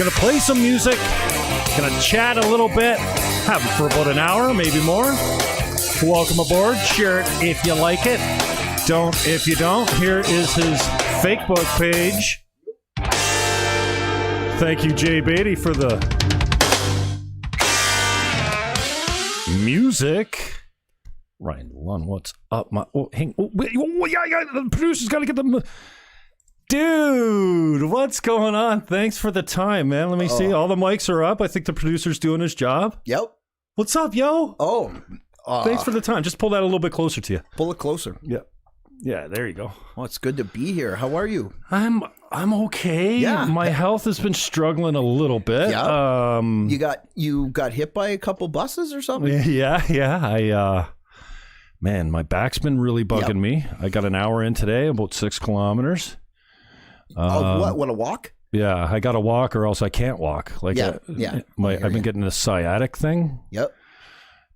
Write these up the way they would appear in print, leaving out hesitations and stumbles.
going to play some music. Going to chat a little bit. Have it for about an hour, maybe more. Welcome aboard. Share it if you like it. Don't if you don't. Here is his Facebook page. Thank you, Jay Beatty, for the music. Ryan Lunn, what's up? The producer's got to get the... Dude, what's going on? Thanks for the time, man. Let me see. All the mics are up. I think the producer's doing his job. Yep. What's up, yo? Thanks for the time. Just pull that a little bit closer to you. Pull it closer. Yeah. Yeah, there you go. Well, it's good to be here. How are you? I'm okay. Yeah. My health has been struggling a little bit. Yeah. You got hit by a couple buses or something? Yeah. Man, my back's been really bugging me. I got an hour in today, about 6 kilometers. What a walk? Yeah, I got to walk or else I can't walk. I've been getting this sciatic thing. Yep.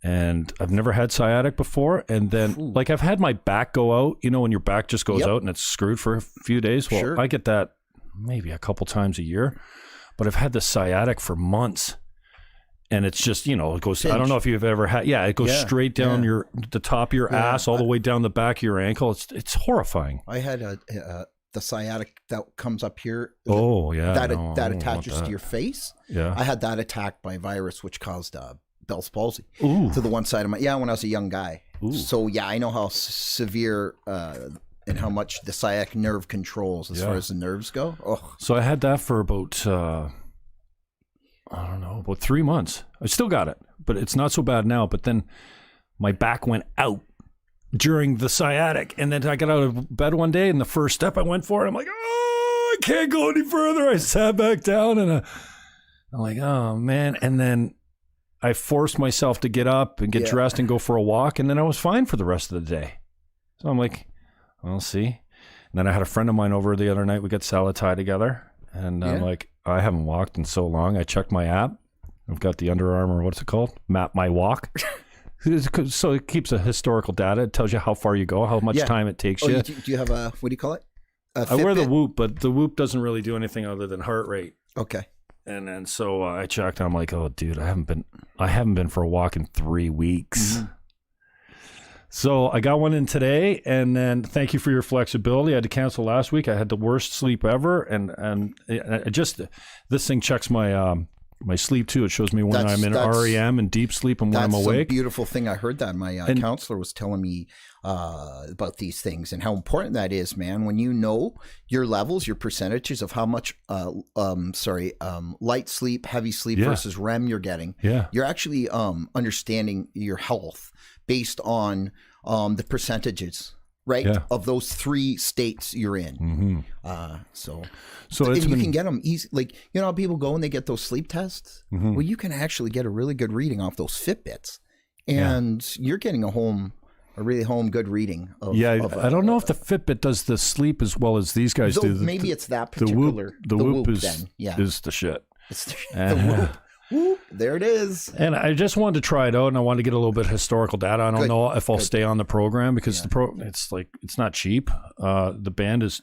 And I've never had sciatic before. And then, I've had my back go out, when your back just goes out and it's screwed for a few days. Well, sure. I get that maybe a couple times a year. But I've had this sciatic for months. And it's just, it goes, pinch. I don't know if you've ever had, it goes straight down the top of your ass, all the way down the back of your ankle. It's horrifying. I had the sciatic that comes up here. That attaches to your face. Yeah. I had that attacked by a virus, which caused Bell's palsy to the one side of when I was a young guy. Ooh. So I know how severe and how much the sciatic nerve controls as far as the nerves go. Oh. So I had that for about, about 3 months. I still got it, but it's not so bad now. But then my back went out during the sciatic. And then I got out of bed one day and the first step I went for, I'm like, I can't go any further. I sat back down and I'm like, oh man. And then I forced myself to get up and get dressed and go for a walk. And then I was fine for the rest of the day. So I'm like, I'll see. And then I had a friend of mine over the other night. We got salad tie together. And I'm like, I haven't walked in so long. I checked my app. I've got the Under Armour, what's it called? Map My Walk. So it keeps a historical data. It tells you how far you go, how much time it takes you. Do you have what do you call it? I wear the Whoop, but the Whoop doesn't really do anything other than heart rate. Okay. And then so I checked. And I'm like, oh, dude, I haven't been for a walk in 3 weeks. Mm-hmm. So I got one in today, and then thank you for your flexibility. I had to cancel last week. I had the worst sleep ever, and this thing checks my my sleep too. It shows me when I'm in REM and deep sleep and when I'm awake. That's a beautiful thing. I heard that. My counselor was telling me about these things and how important that is, man. When you know your levels, your percentages of how much light sleep, heavy sleep versus REM you're getting, you're actually understanding your health based on the percentages, right, of those 3 states you're in. Mm-hmm. So you can get them easy. Like, how people go and they get those sleep tests? Mm-hmm. Well, you can actually get a really good reading off those Fitbits. And you're getting a really good reading. I don't know if the Fitbit does the sleep as well as these guys do. Maybe it's that particular. The Whoop is the shit. It's the Whoop. Whoop, there it is. And I just wanted to try it out, and I wanted to get a little bit of historical data. I don't know if I'll stay on the program because it's not cheap. The band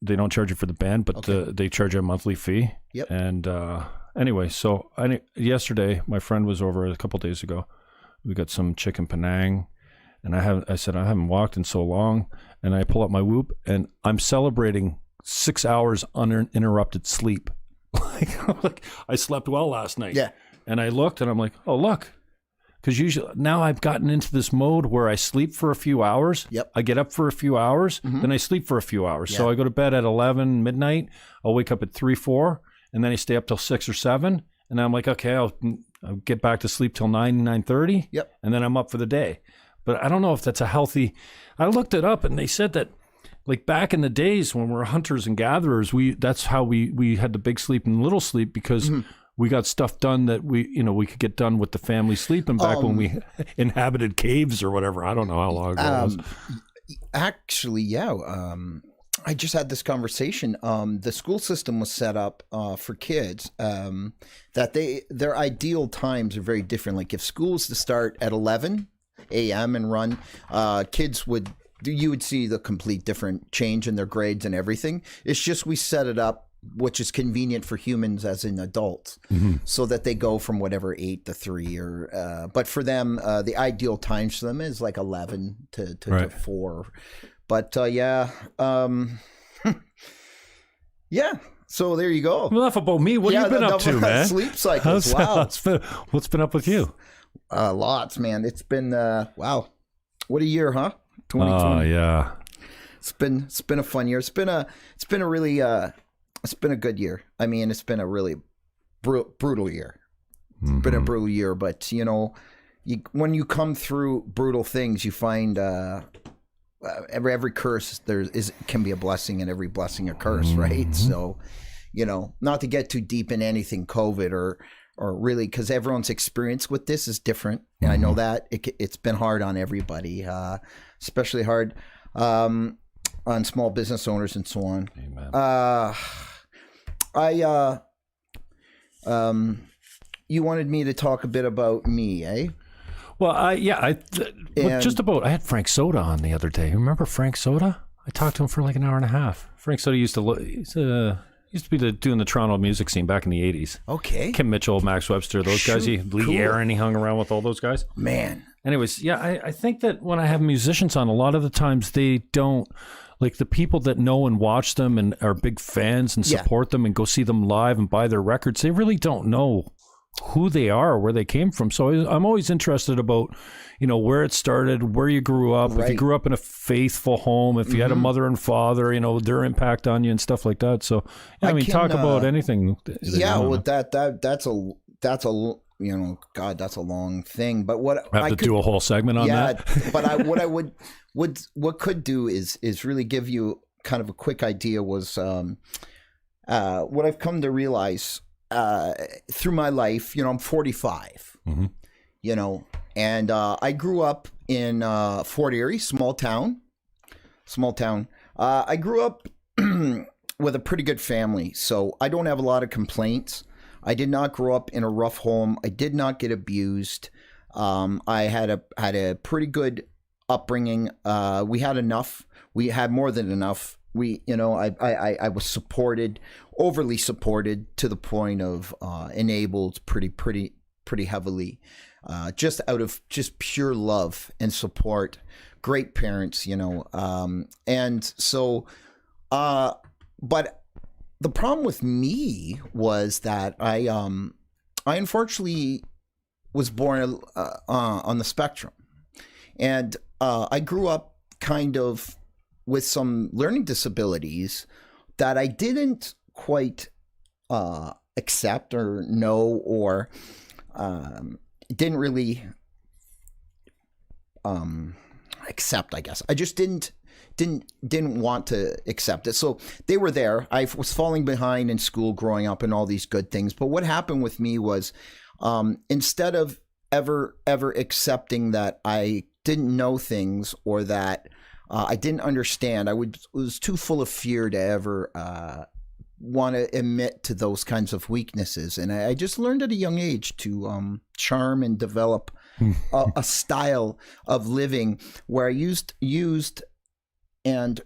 they don't charge you for the band, but they charge you a monthly fee. Yep. And anyway, so yesterday my friend was over a couple days ago. We got some chicken Penang, and I said I haven't walked in so long, and I pull up my Whoop, and I'm celebrating 6 hours uninterrupted sleep. Like I slept well last night. Yeah. And I looked and I'm like, oh, look. Because usually now I've gotten into this mode where I sleep for a few hours. Yep. I get up for a few hours. Mm-hmm. Then I sleep for a few hours. Yeah. So I go to bed at 11 midnight. I'll wake up at 3, 4. And then I stay up till 6 or 7. And I'm like, okay, I'll get back to sleep till 9, 9:30. Yep. And then I'm up for the day. But I don't know if that's a healthy. I looked it up and they said that like back in the days when we were hunters and gatherers, that's how we had the big sleep and little sleep because we got stuff done that we could get done with the family sleeping back when we inhabited caves or whatever. I don't know how long ago it was. Actually, I just had this conversation. The school system was set up for kids that their ideal times are very different. Like if school was to start at 11 a.m. and run, you would see the complete different change in their grades and everything. It's just we set it up which is convenient for humans as in adults, so that they go from whatever 8 to 3 or, but for them, the ideal times for them is like 11 to 4. But yeah. Yeah. So there you go. Enough about me. What have you been up to, man? Sleep cycles. Wow. What's been up with you? Lots, man. It's been, wow. What a year, huh? 2020. Oh, yeah. It's been a fun year. It's been a really, it's been a good year. I mean, it's been a really brutal year. It's been a brutal year, but you know, when you come through brutal things, you find every curse can be a blessing, and every blessing a curse, right? So, you know, not to get too deep in anything COVID or really, because everyone's experience with this is different, and I know that it's been hard on everybody, especially hard on small business owners and so on. Amen. You wanted me to talk a bit about me, eh? Well, I had Frank Soda on the other day. Remember Frank Soda? I talked to him for like an hour and a half. Frank Soda used to be doing the Toronto music scene back in the 80s. Okay. Kim Mitchell, Max Webster, those guys. Lee Aaron, he hung around with all those guys. Man. Anyways, yeah, I think that when I have musicians on, a lot of the times they don't, like the people that know and watch them and are big fans and support them and go see them live and buy their records, they really don't know who they are or where they came from. So I'm always interested about, you know, where it started, where you grew up, if you grew up in a faithful home, if you had a mother and father, you know, their impact on you and stuff like that. So yeah, I mean, talk about anything. Well, that's a you know, God, that's a long thing. But what I could do a whole segment on that. But what could do is really give you kind of a quick idea was what I've come to realize through my life. You know, I'm 45. You know, and I grew up in Fort Erie, small town. I grew up with a pretty good family, so I don't have a lot of complaints. I did not grow up in a rough home. I did not get abused. I had a pretty good upbringing. We had enough. We had more than enough. I was supported, overly supported, to the point of enabled pretty heavily, just out of just pure love and support. Great parents, you know, and so, but the problem with me was that I unfortunately was born on the spectrum, and I grew up kind of with some learning disabilities that I didn't quite accept or know, or didn't really accept, I guess. I just didn't want to accept it. So they were there. I was falling behind in school growing up and all these good things. But what happened with me was, instead of ever accepting that I didn't know things, or that I didn't understand, was too full of fear to ever want to admit to those kinds of weaknesses. And I just learned at a young age to charm and develop a style of living where I used and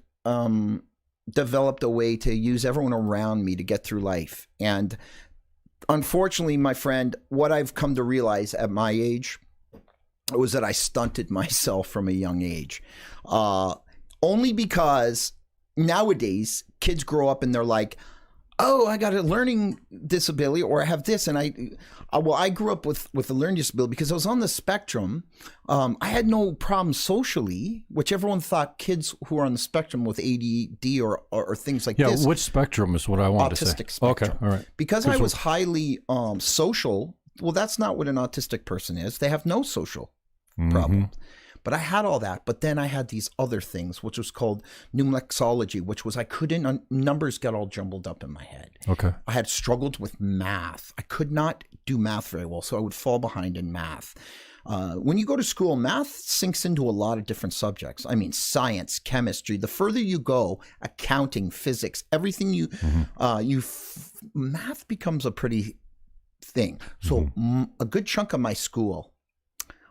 developed a way to use everyone around me to get through life. And unfortunately, my friend, what I've come to realize at my age was that I stunted myself from a young age. Only because nowadays kids grow up and they're like, oh, I got a learning disability, or I have this. And I grew up with a learning disability because I was on the spectrum. I had no problem socially, which everyone thought kids who are on the spectrum with ADD or things like this. Yeah, which spectrum is what I wanted to say. Autistic spectrum. Okay, all right. Because I was highly social, well, that's not what an autistic person is. They have no social problems. But I had all that. But then I had these other things, which was called numerology, which was numbers got all jumbled up in my head. Okay. I had struggled with math. I could not do math very well, so I would fall behind in math. When you go to school, math sinks into a lot of different subjects. I mean, science, chemistry. The further you go, accounting, physics, everything math becomes a pretty thing. So a good chunk of my school,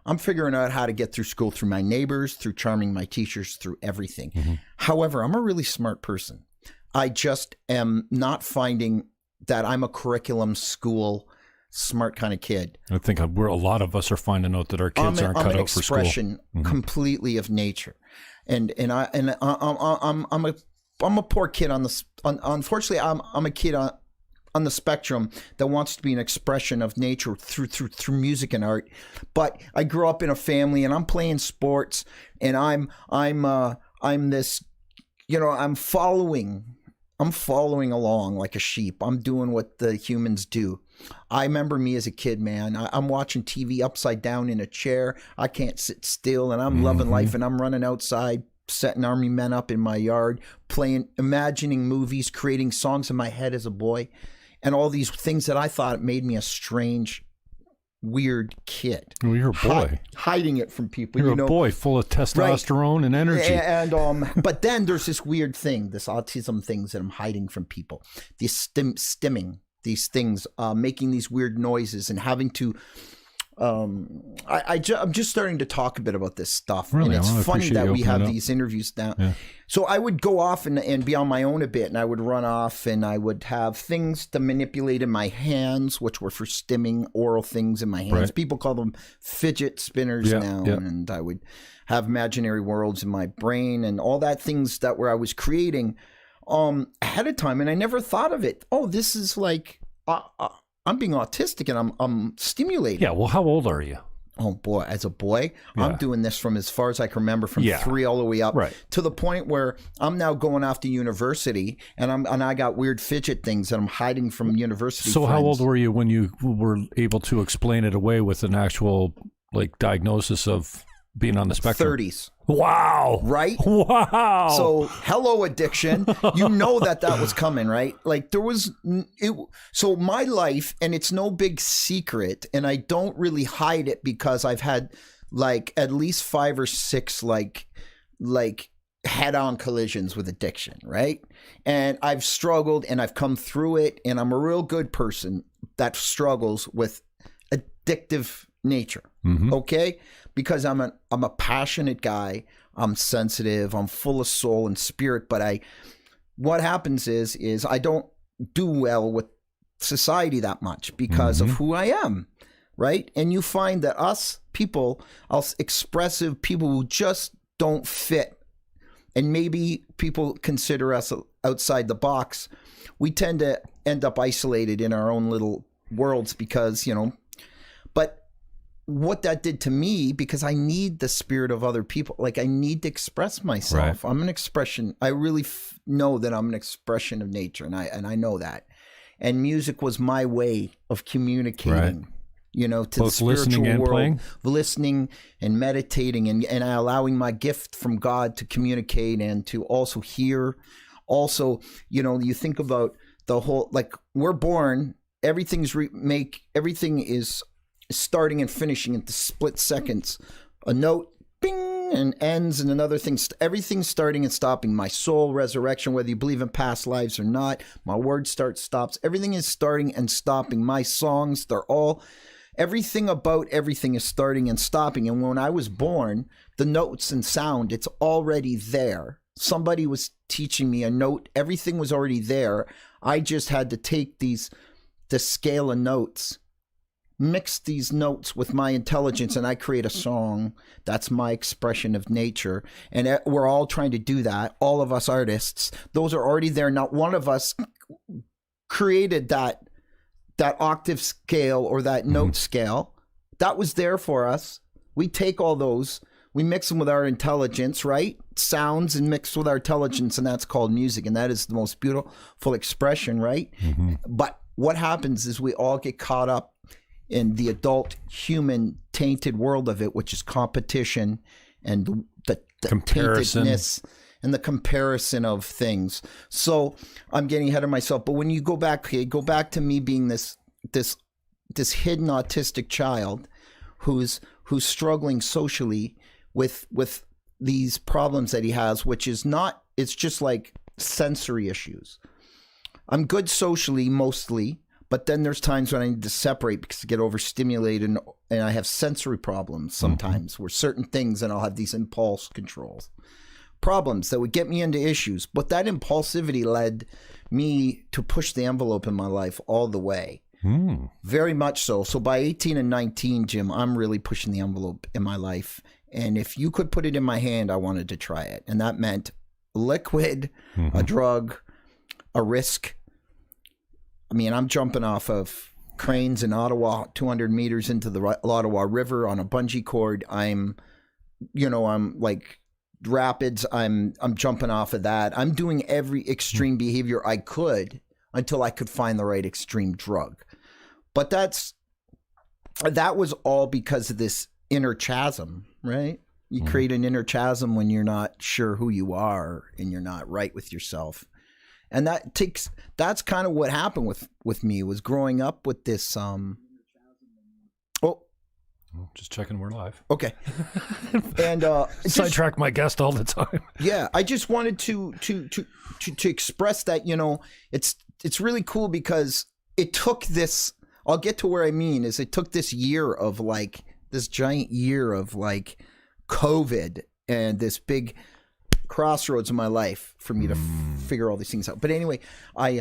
I'm figuring out how to get through school through my neighbors, through charming my teachers, through everything. However, I'm a really smart person. I just am not finding that I'm a curriculum school smart kind of kid. I think a lot of us are finding out that our kids aren't cut out for school. I'm an expression completely of nature, and I'm a poor kid unfortunately I'm a kid on the spectrum that wants to be an expression of nature through music and art. But I grew up in a family, and I'm playing sports, and I'm this, I'm following along like a sheep. I'm doing what the humans do. I remember me as a kid, man. I'm watching TV upside down in a chair. I can't sit still, and I'm loving life, and I'm running outside, setting army men up in my yard, imagining movies, creating songs in my head as a boy, and all these things that I thought made me a strange, weird kid. Well, you're a boy. Hiding it from people. You're a boy full of testosterone and energy. And but then there's this weird thing, this autism things that I'm hiding from people. These stimming, these things, making these weird noises and having to... I'm just starting to talk a bit about this stuff. Really? And it's funny that we have these interviews now. Yeah. So I would go off and be on my own a bit, and I would run off, and I would have things to manipulate in my hands, which were for stimming, oral things in my hands. Right. People call them fidget spinners now. Yeah. And I would have imaginary worlds in my brain and all that things that where I was creating ahead of time. And I never thought of it. Oh, this is like... I'm being autistic and I'm stimulated. Yeah, well, how old are you? Oh, boy. As a boy, I'm doing this from as far as I can remember, from 3 all the way up to the point where I'm now going off to university, and I got weird fidget things that I'm hiding from university So friends. How old were you when you were able to explain it away with an actual diagnosis of being on the spectrum? 30s. Wow. Right? Wow. So, hello, addiction. You know that was coming, right? So my life, and it's no big secret, and I don't really hide it because I've had at least 5 or 6 head-on collisions with addiction, right? And I've struggled, and I've come through it, and I'm a real good person that struggles with addictive nature. Okay? Because I'm a passionate guy. I'm sensitive. I'm full of soul and spirit. But what happens is I don't do well with society that much because of who I am, right? And you find that us expressive people who just don't fit, and maybe people consider us outside the box, we tend to end up isolated in our own little worlds because, but what that did to me, because I need the spirit of other people. I need to express myself. Right. I'm an expression. I really know that I'm an expression of nature, and I know that. And music was my way of communicating, to both the spiritual world, playing? Listening and meditating, and allowing my gift from God to communicate and to also hear. Also, you think about the whole, we're born, everything is starting and finishing in the split seconds. A note, bing, and ends, and another thing. Everything's starting and stopping. My soul, resurrection, whether you believe in past lives or not. My word starts, stops. Everything is starting and stopping. My songs, everything about everything is starting and stopping. And when I was born, the notes and sound, it's already there. Somebody was teaching me a note. Everything was already there. I just had to take the scale of notes, mix these notes with my intelligence, and I create a song. That's my expression of nature. And we're all trying to do that. All of us artists, those are already there. Not one of us created that octave scale or that note scale. That was there for us. We take all those, we mix them with our intelligence, right? Sounds and mix with our intelligence, and that's called music. And that is the most beautiful expression, right? But what happens is we all get caught up in the adult human tainted world of it, which is competition and the taintedness and the comparison of things. So I'm getting ahead of myself. But when you go back to me being this hidden autistic child who's struggling socially with these problems that he has, which is not, it's just like sensory issues. I'm good socially mostly, but then there's times when I need to separate because I get overstimulated and I have sensory problems sometimes where certain things, and I'll have these impulse controls. problems that would get me into issues. But that impulsivity led me to push the envelope in my life all the way. Very much so. So by 18 and 19, Jim, I'm really pushing the envelope in my life. And if you could put it in my hand, I wanted to try it. And that meant liquid, a drug, a risk. I mean, I'm jumping off of cranes in Ottawa, 200 meters into the Ottawa River on a bungee cord. I'm like rapids. I'm jumping off of that. I'm doing every extreme behavior I could until I could find the right extreme drug. But that was all because of this inner chasm, right? You create an inner chasm when you're not sure who you are and you're not right with yourself. And that's kind of what happened with me, was growing up with this just checking we're live. Okay. And sidetrack my guest all the time. Yeah, I just wanted to express that, it's really cool because it took this, I'll get to where I mean, is it took this year of like, this giant year of like COVID and this big crossroads in my life for me to figure all these things out. But anyway, I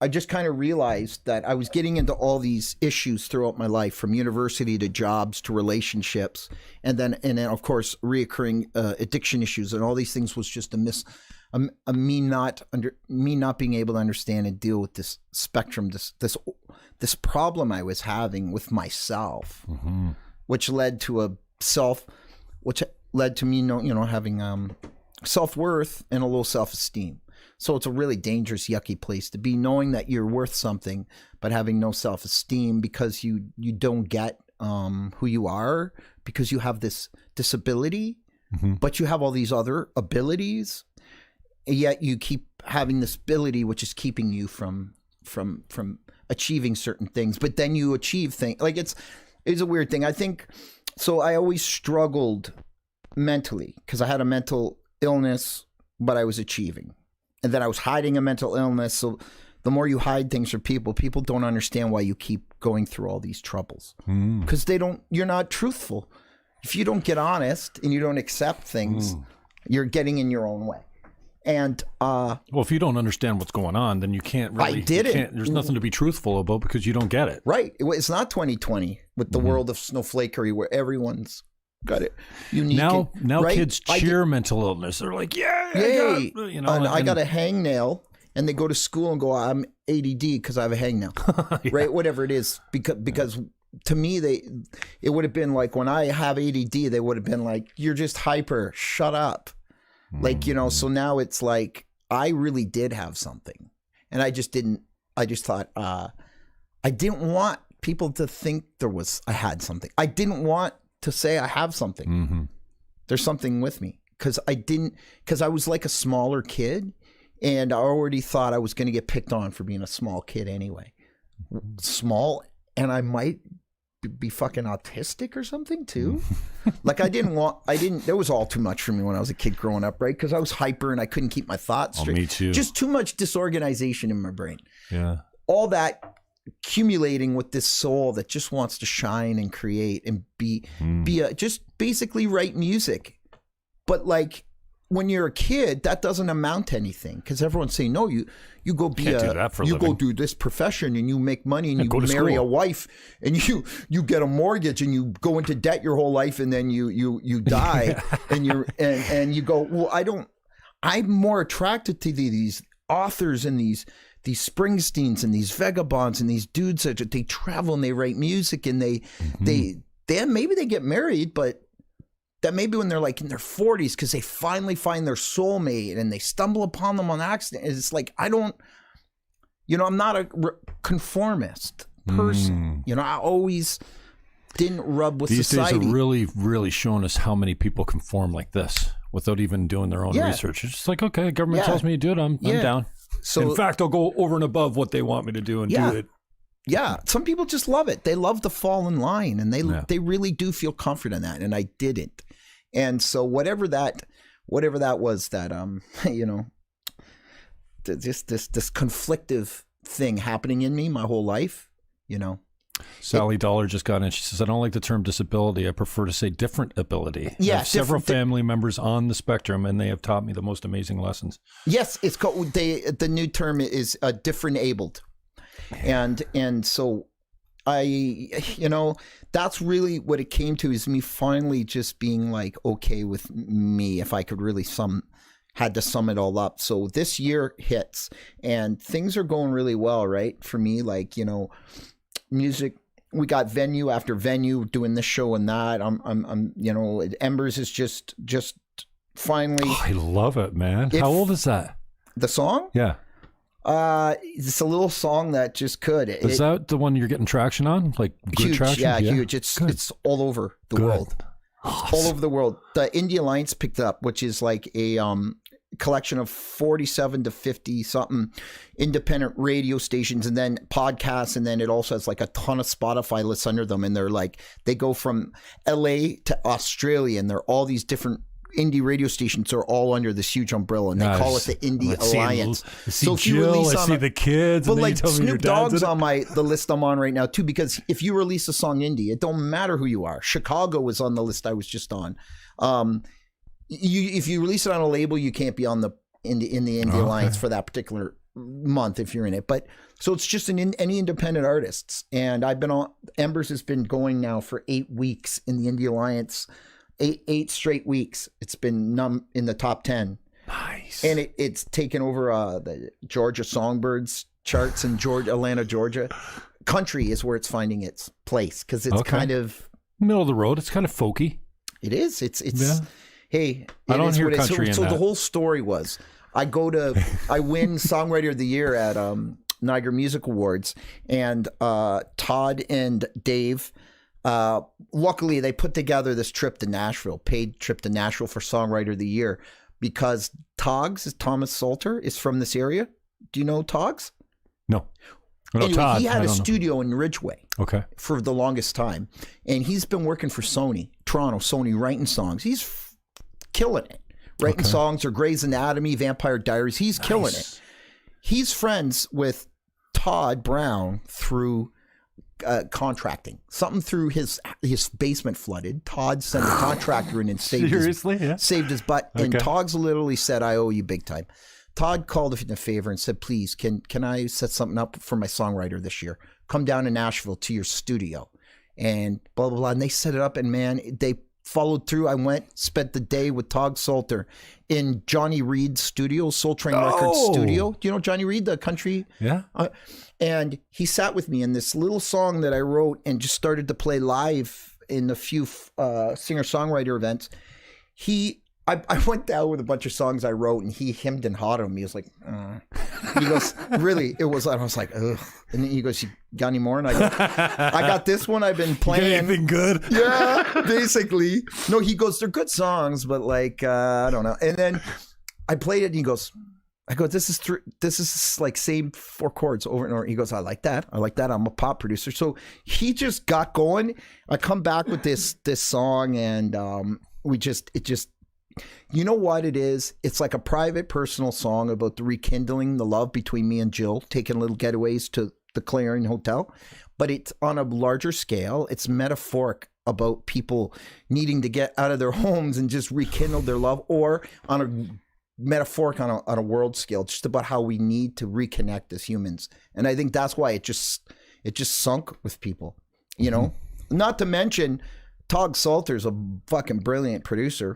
just kind of realized that I was getting into all these issues throughout my life, from university to jobs to relationships, and then of course reoccurring addiction issues, and all these things was just me not being able to understand and deal with this spectrum, this problem I was having with myself, which led to me having self-worth and a low self-esteem. So it's a really dangerous, yucky place to be, knowing that you're worth something, but having no self-esteem because you don't get who you are, because you have this disability, but you have all these other abilities, and yet you keep having this ability which is keeping you from achieving certain things. But then you achieve things. Like it's a weird thing. I think so. I always struggled mentally because I had a mental illness, but I was achieving. And then I was hiding a mental illness. So the more you hide things from people don't understand why you keep going through all these troubles, because you're not truthful. If you don't get honest and you don't accept things, you're getting in your own way. And well, if you don't understand what's going on, then you can't really. There's nothing to be truthful about because you don't get it. Right. It's not 2020 with the world of snowflakery where everyone's got it unique. Now right? Kids cheer mental illness. They're like, yay! I got a hangnail, and they go to school and go, I'm ADD because I have a hangnail, right? Whatever it is, because to me it would have been like, when I have ADD, they would have been like, you're just hyper, shut up. Like, so now it's like, I really did have something, and I just thought, I didn't want people to think I had something. I didn't want to say I have something. There's something with me, because I was like a smaller kid, and I already thought I was going to get picked on for being a small kid anyway. Small, and I might be fucking autistic or something too. Like there was all too much for me when I was a kid growing up, right? Because I was hyper and I couldn't keep my thoughts straight. Me too. Just too much disorganization in my brain. Yeah. All that accumulating with this soul that just wants to shine and create and just basically write music. But like, when you're a kid, that doesn't amount to anything, because everyone's saying, no, you go go do this profession and you make money and you marry a wife and you get a mortgage and you go into debt your whole life, and then you die and you go, well, I'm more attracted to these authors and these Springsteens and these vagabonds and these dudes that they travel and they write music and they maybe they get married, but that maybe when they're like in their 40s, because they finally find their soulmate and they stumble upon them on accident. It's like, I'm not a conformist person. I always didn't rub with society. These days are really, really showing us how many people conform like this without even doing their own research. It's just like, okay, the government tells me to do it, I'm down. So, in fact, I'll go over and above what they want me to do and do it. Yeah, some people just love it. They love to fall in line, and they really do feel comfort in that, and I didn't. And so whatever that was, that just this conflictive thing happening in me my whole life, Sally Dollar just got in. She says, I don't like the term disability. I prefer to say different ability. Yeah, I have several family members on the spectrum, and they have taught me the most amazing lessons. Yes, it's called the new term is different abled, and so that's really what it came to, is me finally just being like okay with me, if I could really had to sum it all up. So this year hits and things are going really well, right? For me, like, music, we got venue after venue doing this show and that. I'm Embers is just finally. Oh, I love it, man. How old is that? The song? Yeah. It's a little song that just could. Is that the one you're getting traction on? Like good huge, traction? yeah, huge. It's all over the world. Awesome. All over the world. The Indie Alliance picked it up, which is like a collection of 47 to 50 something independent radio stations and then podcasts, and then it also has like a ton of Spotify lists under them, and they're like, they go from LA to Australia, and they're all these different indie radio stations are all under this huge umbrella, and they call it the Indie Alliance. So if you release I see the kids, but and like you tell me Snoop your dad's Dogg's in it. on the list I'm on right now too, because if you release a song indie, it don't matter who you are. Chicago was on the list I was just on. If you release it on a label, you can't be on the Indie Alliance for that particular month if you're in it. But so it's just any independent artists, and I've been on. Embers has been going now for 8 weeks in the Indie Alliance. Eight straight weeks. It's been in the top 10. Nice. And it's taken over the Georgia Songbirds charts in Atlanta, Georgia. Country is where it's finding its place, because it's kind of middle of the road. It's kind of folky. It is. It's yeah. Hey, I don't hear country in so that. the whole story was I win Songwriter of the Year at Niagara Music Awards, and Todd and Dave, luckily they put together this paid trip to Nashville for Songwriter of the Year, because Thomas Salter is from this area. Do you know Togs? No. Anyway, Todd, he had a studio in Ridgeway for the longest time, and he's been working for Toronto, writing songs. He's killing it. Writing songs or Grey's Anatomy, Vampire Diaries. He's killing it. He's friends with Todd Brown through contracting. Something through his basement flooded. Todd sent a contractor in and saved his butt. And Todd's literally said, I owe you big time. Todd called in a favor and said, please, can I set something up for my songwriter this year? Come down to Nashville to your studio. And blah, blah, blah. And they set it up, and man, they followed through. I went, spent the day with Todd Salter in Johnny Reed's studio, Soul Train Records studio. Do you know Johnny Reed, the country? Yeah. And he sat with me in this little song that I wrote and just started to play live in a few singer-songwriter events. I went down with a bunch of songs I wrote, and he hemmed and hawed them. He was like, he goes, really? It was, I was like, ugh. And then he goes, you got any more? And I go, I got this one I've been playing. Anything good? Yeah, basically. No, he goes, they're good songs, but like, I don't know. And then I played it, and he goes, this is like same 4 chords over and over. He goes, I like that. I'm a pop producer. So he just got going. I come back with this song, and you know what it is? It's like a private, personal song about the rekindling the love between me and Jill, taking little getaways to the Clarion Hotel. But it's on a larger scale. It's metaphoric about people needing to get out of their homes and just rekindle their love, or on a metaphoric on a world scale, just about how we need to reconnect as humans. And I think that's why it just sunk with people, you know. Not to mention, Todd Salter's a fucking brilliant producer.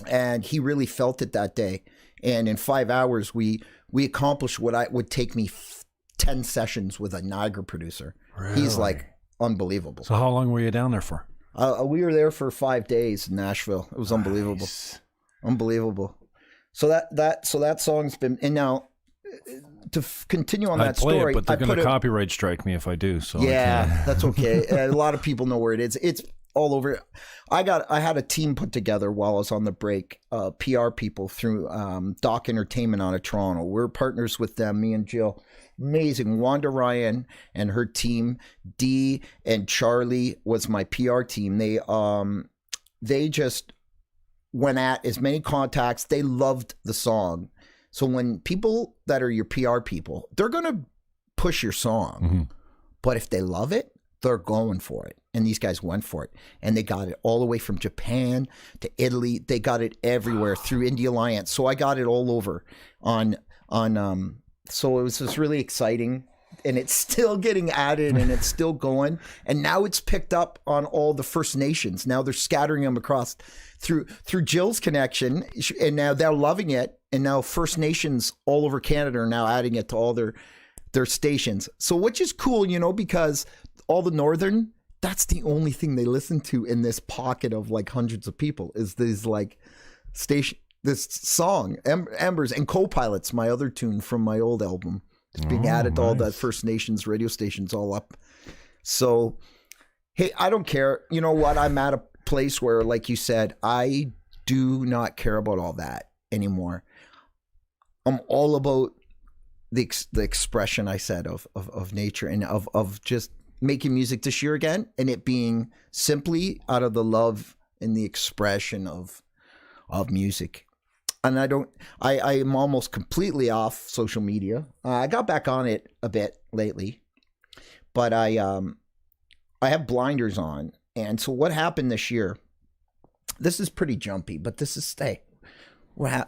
And he really felt it that day. And in 5 hours, we accomplished what would take me 10 sessions with a Niagara producer. Really? He's like unbelievable. So how long were you down there for? We were there for 5 days in Nashville. It was unbelievable. Unbelievable. So that song's been, and now to continue on that story, but they're going to copyright strike me if I do. So yeah, that's okay. A lot of people know where it is. It's all over. I had a team put together while I was on the break, PR people through Doc Entertainment out of Toronto. We're partners with them, me and Jill. Amazing. Wanda Ryan and her team, Dee and Charlie was my PR team. They just went at as many contacts. They loved the song. So when people that are your PR people, they're going to push your song. But if they love it, they're going for it. And these guys went for it. And they got it all the way from Japan to Italy. They got it everywhere through Indie Alliance. So I got it all over so it was just really exciting. And it's still getting added and it's still going. And now it's picked up on all the First Nations. Now they're scattering them across through Jill's connection. And now they're loving it. And now First Nations all over Canada are now adding it to all their stations. So which is cool, because all the Northern, that's the only thing they listen to in this pocket of like hundreds of people is these like this song, Embers, and Co-Pilots, my other tune from my old album. It's being added to all the First Nations radio stations all up. So, hey, I don't care. You know what? I'm at a place where, like you said, I do not care about all that anymore. I'm all about the expression I said of nature and of just making music this year again, and it being simply out of the love and the expression of music. And I am almost completely off social media. I got back on it a bit lately, but I have blinders on. And so what happened this year, this is pretty jumpy, but this is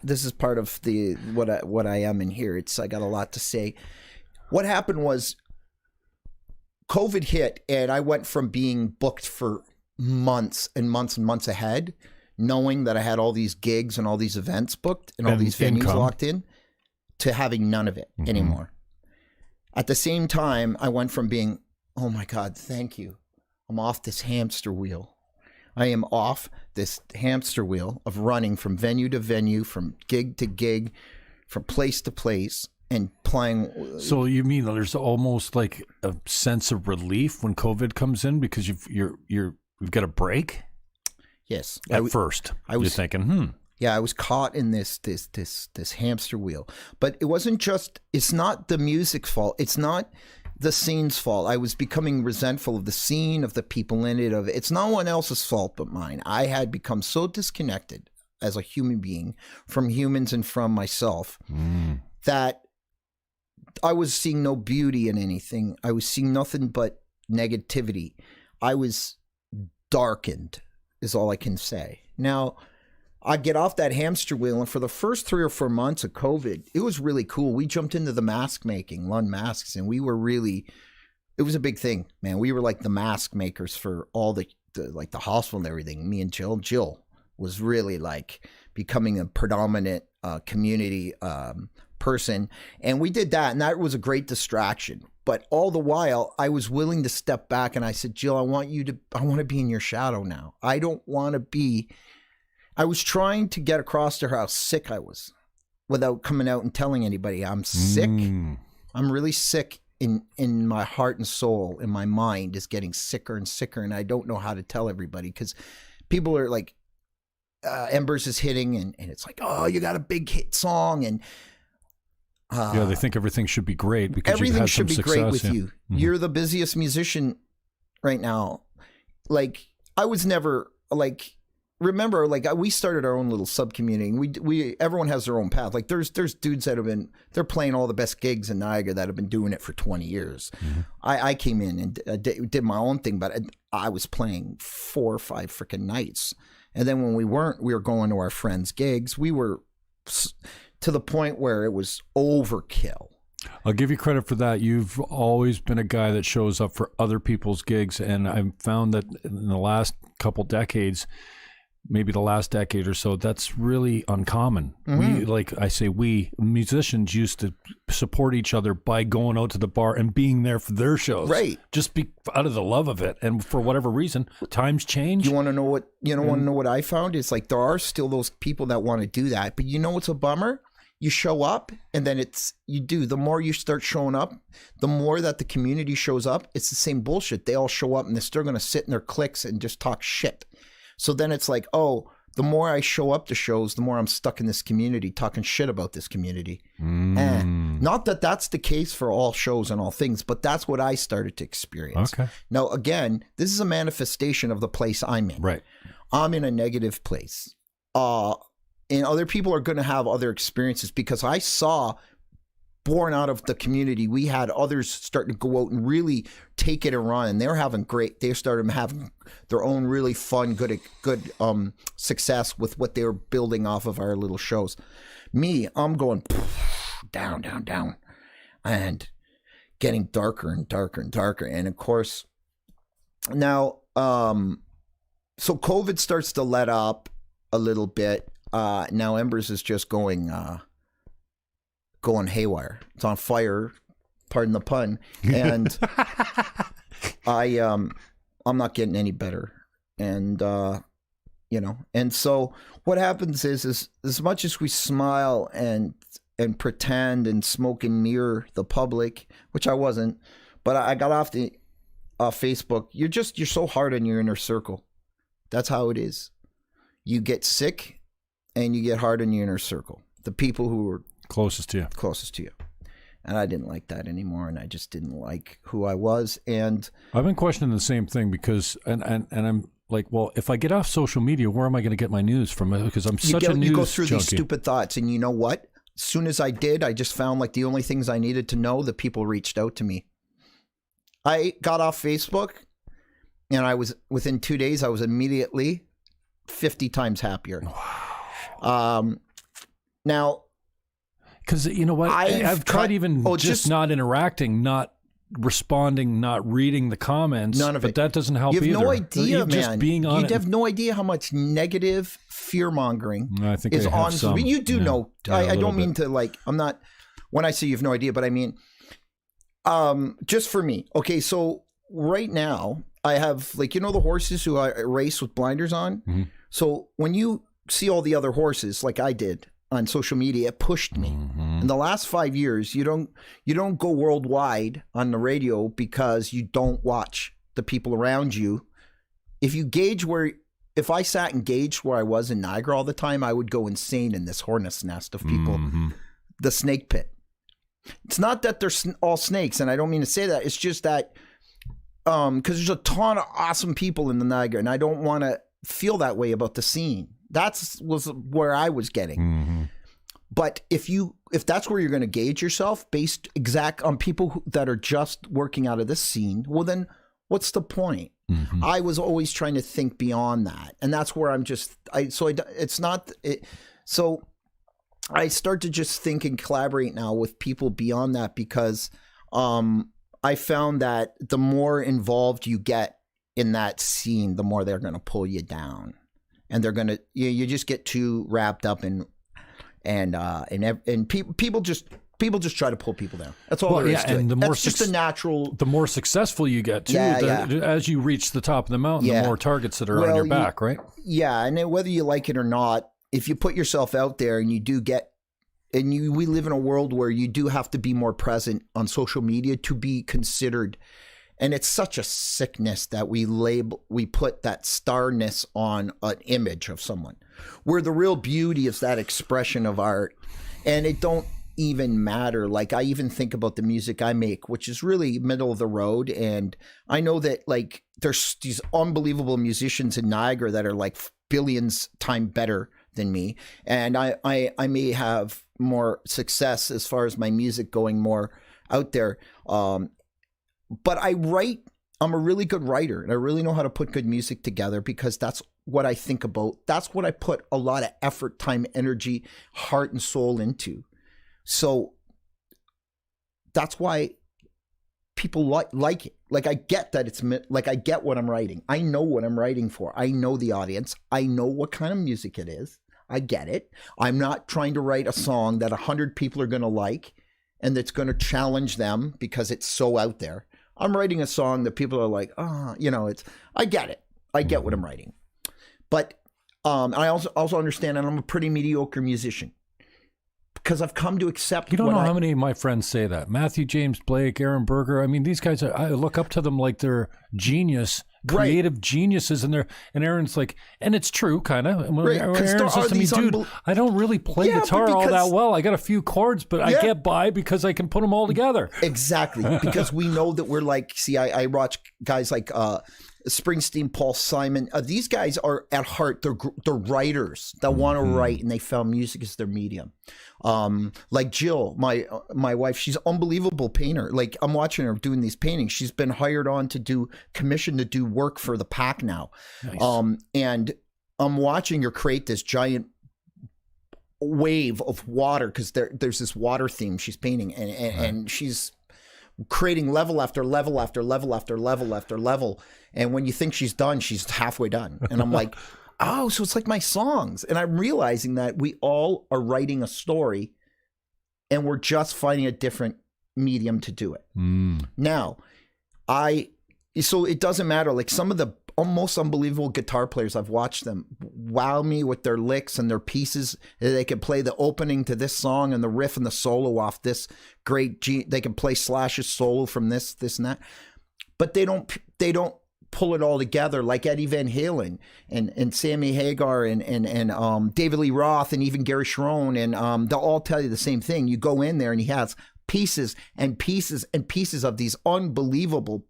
this is part of what I am in here. I got a lot to say. What happened was COVID hit, and I went from being booked for months and months and months ahead, knowing that I had all these gigs and all these events booked and all these venues locked in, to having none of it anymore. At the same time, I went from being, oh my God, thank you. I'm off this hamster wheel. I am off this hamster wheel of running from venue to venue, from gig to gig, from place to place, and playing. So you mean there's almost like a sense of relief when COVID comes in because you've got a break? Yes. At first, you're thinking, Yeah, I was caught in this hamster wheel. But it wasn't just, it's not the music's fault. It's not the scene's fault. I was becoming resentful of the scene, of the people in it. It's not one else's fault but mine. I had become so disconnected as a human being from humans and from myself that I was seeing no beauty in anything. I was seeing nothing but negativity. I was darkened, is all I can say. Now, I get off that hamster wheel, and for the first 3 or 4 months of COVID, it was really cool. We jumped into the mask making, Lunn masks, and we were really, it was a big thing, man. We were like the mask makers for all the hospital and everything. Me and Jill was really like becoming a predominant community person, and we did that, and that was a great distraction. But all the while, I was willing to step back, and I said, Jill, I want to be in your shadow now. I don't want to be. I was trying to get across to her how sick I was without coming out and telling anybody I'm sick. I'm really sick in my heart and soul, and my mind is getting sicker and sicker, and I don't know how to tell everybody because people are like, Embers is hitting, and it's like, oh, you got a big hit song, and they think everything should be great because everything you've had should some be success, great with you. You're the busiest musician right now. Like, I was never like, remember, like, we started our own little sub community. We everyone has their own path. Like, there's dudes that they're playing all the best gigs in Niagara that have been doing it for 20 years. I came in and did my own thing, but I was playing 4 or 5 freaking nights. And then when we weren't, we were going to our friends' gigs. We were to the point where it was overkill. I'll give you credit for that. You've always been a guy that shows up for other people's gigs, and I've found that in the last couple decades, maybe the last decade or so, that's really uncommon. We musicians used to support each other by going out to the bar and being there for their shows. Right. Just be out of the love of it. And for whatever reason, times change. You want to know what want to know what I found? It's like there are still those people that want to do that, but you know what's a bummer? You show up, and then the more you start showing up, the more that the community shows up. It's the same bullshit. They all show up, and they're still going to sit in their cliques and just talk shit. So then it's like, oh, the more I show up to shows, the more I'm stuck in this community talking shit about this community. Not that that's the case for all shows and all things, but that's what I started to experience. Okay. Now, again, this is a manifestation of the place I'm in. Right. I'm in a negative place. And other people are going to have other experiences because I saw born out of the community. We had others starting to go out and really take it and run, and they started having their own really fun, good success with what they were building off of our little shows. Me, I'm going down, down, down, and getting darker and darker and darker. And of course, now, so COVID starts to let up a little bit. Now Embers is just going haywire. It's on fire, pardon the pun. And I'm not getting any better. And and so what happens is as much as we smile and pretend and smoke and mirror the public, which I wasn't, but I got off the Facebook. You're so hard on your inner circle. That's how it is. You get sick and you get hard on your inner circle. The people who are closest to you. And I didn't like that anymore, and I just didn't like who I was. And I've been questioning the same thing because and I'm like, well, if I get off social media, where am I going to get my news from? Because I'm such a news junkie. You go through these stupid thoughts, and you know what? As soon as I did, I just found like the only things I needed to know, the people reached out to me. I got off Facebook, and I was within 2 days, I was immediately 50 times happier. Wow. Now, because you know what, I've tried just not interacting, not responding, not reading the comments. None of it. But that doesn't help either. You have no idea, man. Just being on you have no idea how much negative fear mongering is on. Some, you do know. I don't mean to like. I'm not. When I say you have no idea, but I mean, just for me. Okay, so right now I have like the horses who I race with blinders on. Mm-hmm. So when you see all the other horses, like I did on social media, it pushed me. Mm-hmm. In the last 5 years, you don't go worldwide on the radio because you don't watch the people around you. If I sat and gauged where I was in Niagara all the time, I would go insane in this hornet's nest of people. Mm-hmm. The snake pit. It's not that they're all snakes, and I don't mean to say that. It's just that because there's a ton of awesome people in the Niagara, and I don't want to feel that way about the scene. Was where I was getting. Mm-hmm. But if that's where you're going to gauge yourself based on people that are just working out of this scene, well then what's the point? Mm-hmm. I was always trying to think beyond that, and that's where So I start to just think and collaborate now with people beyond that because I found that the more involved you get in that scene, the more they're going to pull you down. And they're gonna, you just get too wrapped up in, and people just try to pull people down. That's all there is to it. That's just a natural. The more successful you get too, as you reach the top of the mountain, the more targets that are on your back, right? Yeah, and then whether you like it or not, if you put yourself out there and you do get, we live in a world where you do have to be more present on social media to be considered. And it's such a sickness that we put that starness on an image of someone, where the real beauty is that expression of art. And it don't even matter. Like I even think about the music I make, which is really middle of the road. And I know that like there's these unbelievable musicians in Niagara that are like billions times better than me. And I may have more success as far as my music going more out there. But I'm a really good writer, and I really know how to put good music together because that's what I think about. That's what I put a lot of effort, time, energy, heart, and soul into. So that's why people like it. Like I get that I get what I'm writing. I know what I'm writing for. I know the audience. I know what kind of music it is. I get it. I'm not trying to write a song that 100 people are going to like and that's going to challenge them because it's so out there. I'm writing a song that people are like, I get it. I get what I'm writing. But I also understand that I'm a pretty mediocre musician because I've come to accept. You don't know how many of my friends say that. Matthew James Blake, Aaron Berger. I mean, these guys, I look up to them like they're creative geniuses. And Aaron's like, and it's true, kind of. Aaron says to me, dude, I don't really play guitar all that well. I got a few chords, but I get by because I can put them all together. Exactly. Because we know that we're like, see, I watch guys like Springsteen, Paul Simon. These guys are at heart, they're writers that want to write, and they found music as their medium. Like Jill, my wife, she's an unbelievable painter. Like I'm watching her doing these paintings. She's been hired on to commissioned to do work for the PAC now. Nice. And I'm watching her create this giant wave of water because there's this water theme she's painting, and she's creating level after level after level after level after level. And when you think she's done, she's halfway done. And I'm like, oh, so it's like my songs. And I'm realizing that we all are writing a story and we're just finding a different medium to do it. Now, so it doesn't matter. Like some of the most unbelievable guitar players, I've watched them wow me with their licks and their pieces. They can play the opening to this song and the riff and the solo off this great G. They can play Slash's solo from this and that, but they don't pull it all together like Eddie Van Halen and Sammy Hagar and David Lee Roth and even Gary Sharon, and they'll all tell you the same thing. You go in there and he has pieces and pieces and pieces of these unbelievable,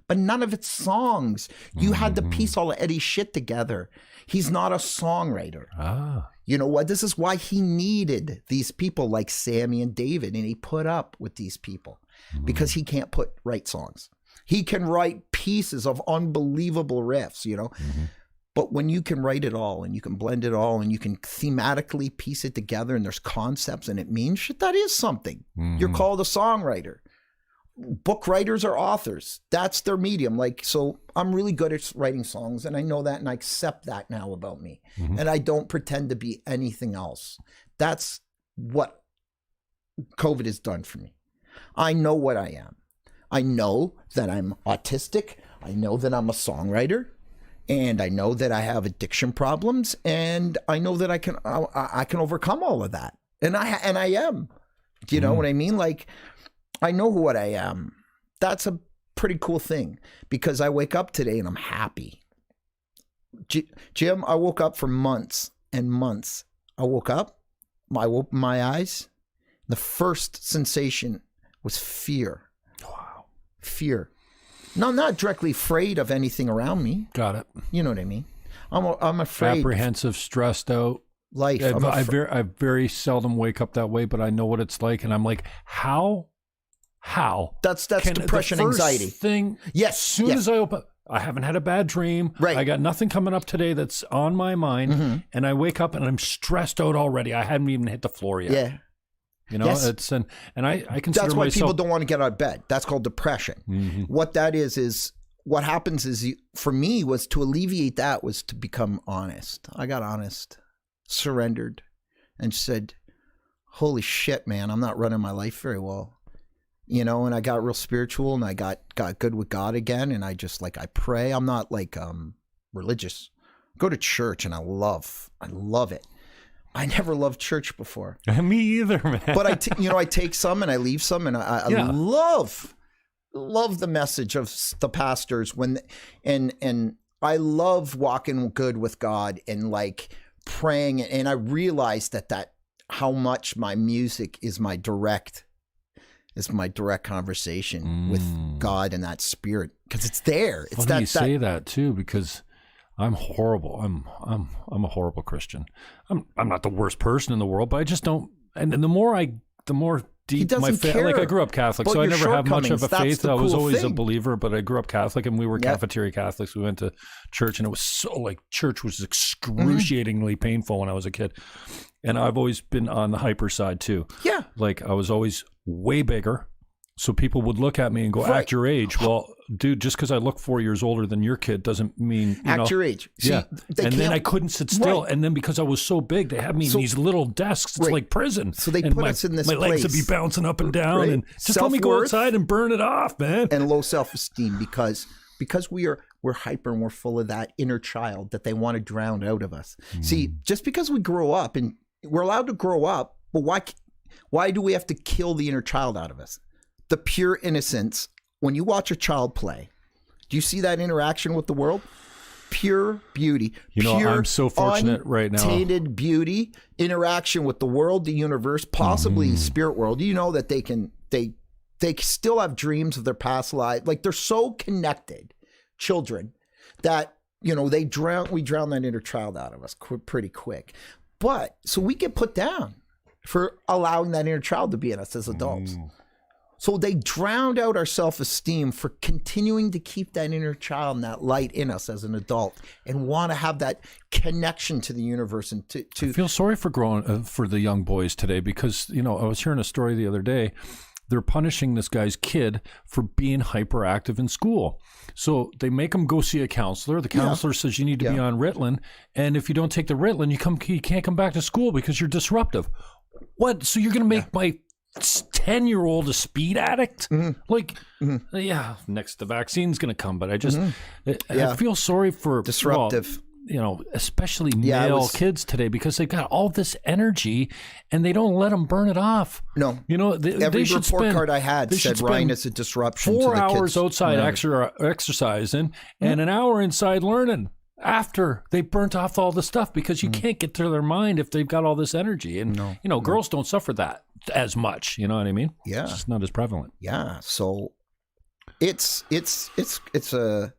but none of it's songs. You had to piece all of Eddie's shit together. He's not a songwriter. You know what? This is why he needed these people like Sammy and David, and he put up with these people because he can't write songs. He can write pieces of unbelievable riffs, you know. But when you can write it all and you can blend it all and you can thematically piece it together and there's concepts and it means shit, that is something. You're called a songwriter. Book writers are authors. That's their medium. Like, so I'm really good at writing songs, and I know that, and I accept that now about me. And I don't pretend to be anything else. That's what COVID has done for me. I know what I am. I know that I'm autistic. I know that I'm a songwriter, and I know that I have addiction problems, and I know that I can overcome all of that. And I am. Do you know what I mean? Like, I know what I am. That's a pretty cool thing because I wake up today and I'm happy. Jim, I woke up for months and months. I opened my eyes. The first sensation was fear. Wow. Fear. No, I'm not directly afraid of anything around me. Got it. You know what I mean? I'm afraid. Apprehensive, stressed out. Life. I very seldom wake up that way, but I know what it's like. And I'm like, how? That's depression, anxiety thing. Yes. As soon as I open, I haven't had a bad dream. Right. I got nothing coming up today that's on my mind. And I wake up and I'm stressed out already. I haven't even hit the floor yet. Yeah. You know, it's and I consider that's why myself, people don't want to get out of bed. That's called depression. What that is what happens is for me was to alleviate that was to become honest. I got honest, surrendered, and said, "Holy shit, man, I'm not running my life very well." You know, and I got real spiritual and I got good with God again. And I just I pray. I'm not religious. I go to church and I love it. I never loved church before. Me either, man. But I take some and I leave some, and I love the message of the pastors and I love walking good with God and praying. And I realized that how much my music is my direct conversation with God and that spirit, because it's there. It's funny you say that too, because I'm horrible. I'm a horrible Christian. I'm not the worst person in the world, but I just don't. And the more deep my faith, I grew up Catholic, so I never have much of a faith. I was always a believer, but I grew up Catholic, and we were cafeteria Catholics. We went to church, and it was so church was excruciatingly painful when I was a kid. And I've always been on the hyper side too. Yeah. I was always way bigger. So people would look at me and go, act your age. Well, dude, just because I look 4 years older than your kid doesn't mean, act your age. See, and then I couldn't sit still. Right. And then because I was so big, they had me in these little desks. It's like prison. So they put us in this place. My legs would be bouncing up and down. And just let me go outside and burn it off, man. And low self-esteem because we're hyper and we're full of that inner child that they want to drown out of us. See, just because we grow up, and we're allowed to grow up, but why do we have to kill the inner child out of us? The pure innocence. When you watch a child play, do you see that interaction with the world? Pure beauty. I'm so fortunate right now. Untainted beauty, interaction with the world, the universe, possibly spirit world. You know that they still have dreams of their past life. They're so connected, children, that, you know, we drown that inner child out of us pretty quick. But so we get put down for allowing that inner child to be in us as adults. So they drowned out our self-esteem for continuing to keep that inner child and that light in us as an adult and want to have that connection to the universe. And to I feel sorry for for the young boys today because, you know, I was hearing a story the other day. They're punishing this guy's kid for being hyperactive in school. So they make him go see a counselor. The counselor says you need to be on Ritalin. And if you don't take the Ritalin, you can't come back to school because you're disruptive. What? So you're going to make my 10-year-old a speed addict? Like, next the vaccine's going to come. But I just, I feel sorry for disruptive. You know, especially male kids today because they've got all this energy and they don't let them burn it off. No. You know, every report card I had said Ryan is a disruption 4 hours outside exercising and an hour inside learning after they burnt off all the stuff because you can't get to their mind if they've got all this energy. And, you know, girls don't suffer that as much. You know what I mean? Yeah. It's just not as prevalent. Yeah. So it's a...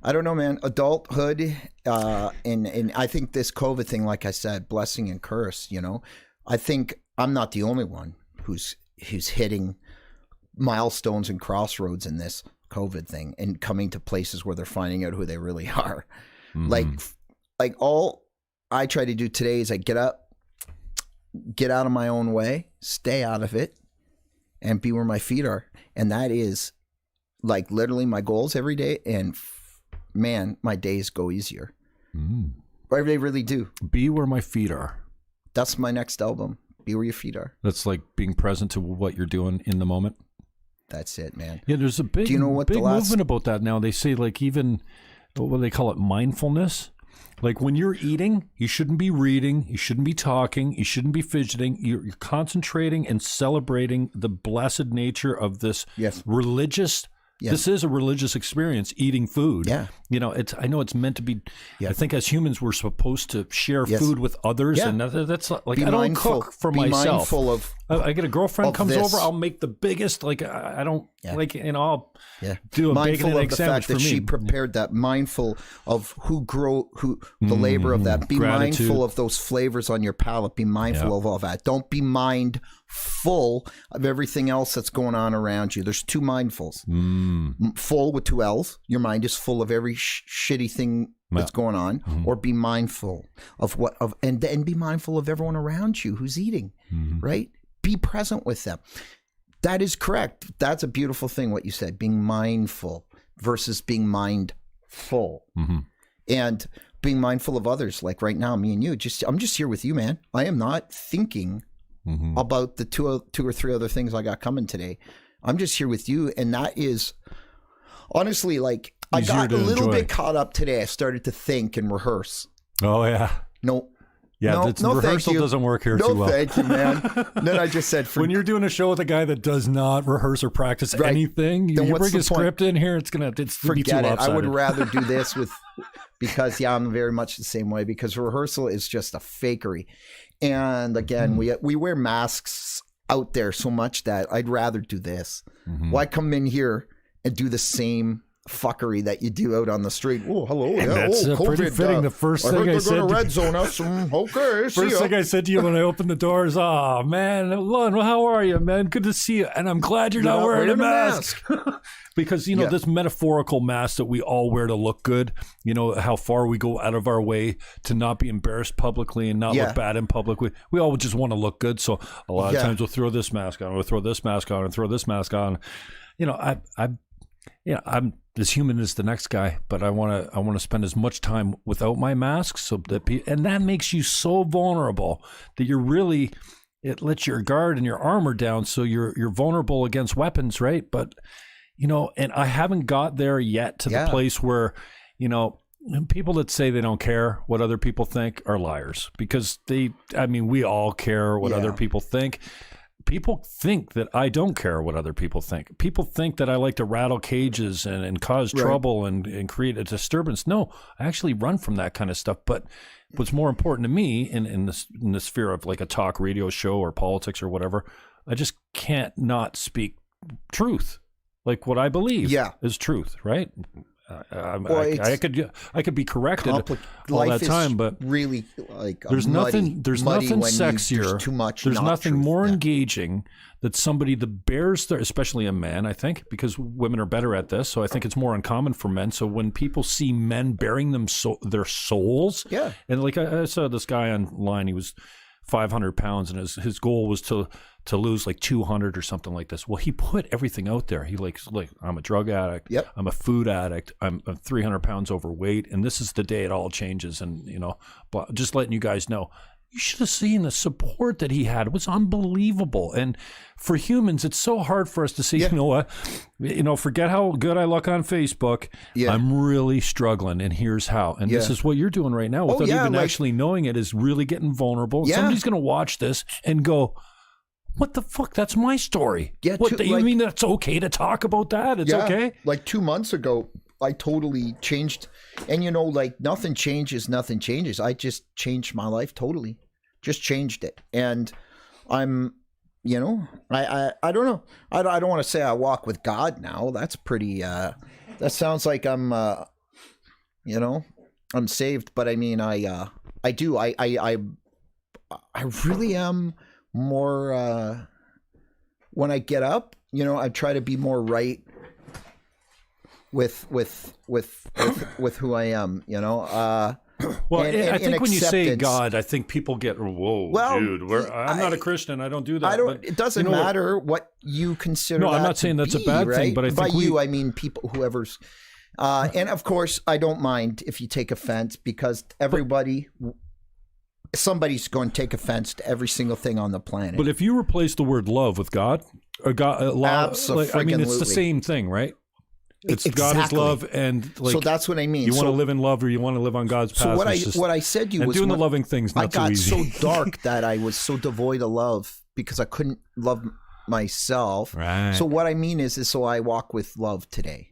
I don't know, man. Adulthood, and I think this COVID thing, like I said, blessing and curse. You know, I think I'm not the only one who's hitting milestones and crossroads in this COVID thing and coming to places where they're finding out who they really are. Like all I try to do today is I get up, get out of my own way, stay out of it, and be where my feet are, and that is like literally my goals every day. And man, my days go easier. They really do. Be where my feet are. That's my next album. Be where your feet are. That's like being present to what you're doing in the moment. That's it, man. Yeah, there's a big, movement about that now. They say like even, what do they call it, mindfulness? Like when you're eating, you shouldn't be reading, you shouldn't be talking, you shouldn't be fidgeting. You're concentrating and celebrating the blessed nature of this religious. This is a religious experience, eating food. Yeah. You know, I know it's meant to be, I think as humans, we're supposed to share food with others. And that's like, I don't cook for myself. Be mindful of I get a girlfriend comes over, I'll make the biggest, like, I don't, like, you know, I'll do a bacon and egg sandwich for me. Mindful of the fact that she prepared that, mindful of the labor of that. Be mindful of those flavors on your palate. Be mindful of all that. Don't be mindful of everything else that's going on around you. There's two mindfuls. Full with two L's. Your mind is full of every shitty thing that's going on, or be mindful and be mindful of everyone around you who's eating, right? Be present with them. That is correct. That's a beautiful thing, what you said, being mindful versus being mindful. And being mindful of others. Like right now, me and you, I'm just here with you, man. I am not thinking about the two or three other things I got coming today. I'm just here with you. And that is honestly, like, I got a little bit caught up today. I started to think and rehearse. Oh, yeah. Rehearsal doesn't work here too well. No, thank you, man. Then I just said, when you're doing a show with a guy that does not rehearse or practice anything, you bring a script in here, it's be too lopsided. I would rather do this because I'm very much the same way, because rehearsal is just a fakery. And again, we wear masks out there so much that I'd rather do this. Why come in here and do the same fuckery that you do out on the street? Oh, hello. And that's pretty fitting. The first thing I said, red zone us. Okay. First thing I said to you when I opened the doors, "Oh man, Lunn, how are you, man? Good to see you. And I'm glad you're not wearing a mask." Because you know this metaphorical mask that we all wear to look good. You know how far we go out of our way to not be embarrassed publicly and not look bad in public. We all just want to look good. So a lot of times we'll throw this mask on, we'll throw this mask on, and throw this mask on. You know, I'm as human as the next guy, but I want to spend as much time without my mask, so that and that makes you so vulnerable that it lets your guard and your armor down, so you're vulnerable against weapons, right? But you know, and I haven't got there yet to the place where, you know, people that say they don't care what other people think are liars, because we all care what other people think. People think that I don't care what other people think. People think that I like to rattle cages and cause trouble and create a disturbance. No, I actually run from that kind of stuff. But what's more important to me in the sphere of like a talk radio show or politics or whatever, I just can't not speak truth. Like what I believe is truth, right? I could be corrected all that time, but really like there's nothing muddy when sexier. There's too much. There's nothing more Yeah. engaging that somebody that bears their, especially a man, I think, because women are better at this. So I think it's more uncommon for men. So when people see men bearing their souls, Yeah. and like I saw this guy online, he was 500 pounds, and his goal was to lose like 200 or something like this. Well, he put everything out there. He like I'm a drug addict. Yep. I'm a food addict. I'm 300 pounds overweight, and this is the day it all changes. And but just letting you guys know, you should have seen the support that he had. It was unbelievable. And for humans, it's so hard for us to see. Yeah. Forget how good I look on Facebook. Yeah. I'm really struggling, and here's how. And this is what you're doing right now without even actually knowing it, is really getting vulnerable. Yeah. Somebody's going to watch this and go, what the fuck? That's my story. Yeah, You mean that's okay to talk about that? It's okay? Like 2 months ago, I totally changed. And like nothing changes. I just changed my life totally. Just changed it. And I'm, I don't know. I don't want to say I walk with God now. That's pretty, that sounds like I'm, I'm saved. But I mean, I do. I really am more, when I get up, I try to be more right with who I am, Well, and I think when you say acceptance. God, I think people get, whoa, Well, dude, I'm not a Christian. I don't do that. It doesn't matter what you consider. No, I'm that not saying to that's a be, bad right? thing, but I think by you, I mean people, whoever's. And of course, I don't mind if you take offense, because somebody's going to take offense to every single thing on the planet. But if you replace the word love with God, or God, it's the same thing, right? It's exactly. God is love, and so that's what I mean. You want to live in love, or you want to live on God's path. So what I said to you was doing the loving thing's not so easy. I got so dark that I was so devoid of love because I couldn't love myself. Right. So what I mean is so I walk with love today.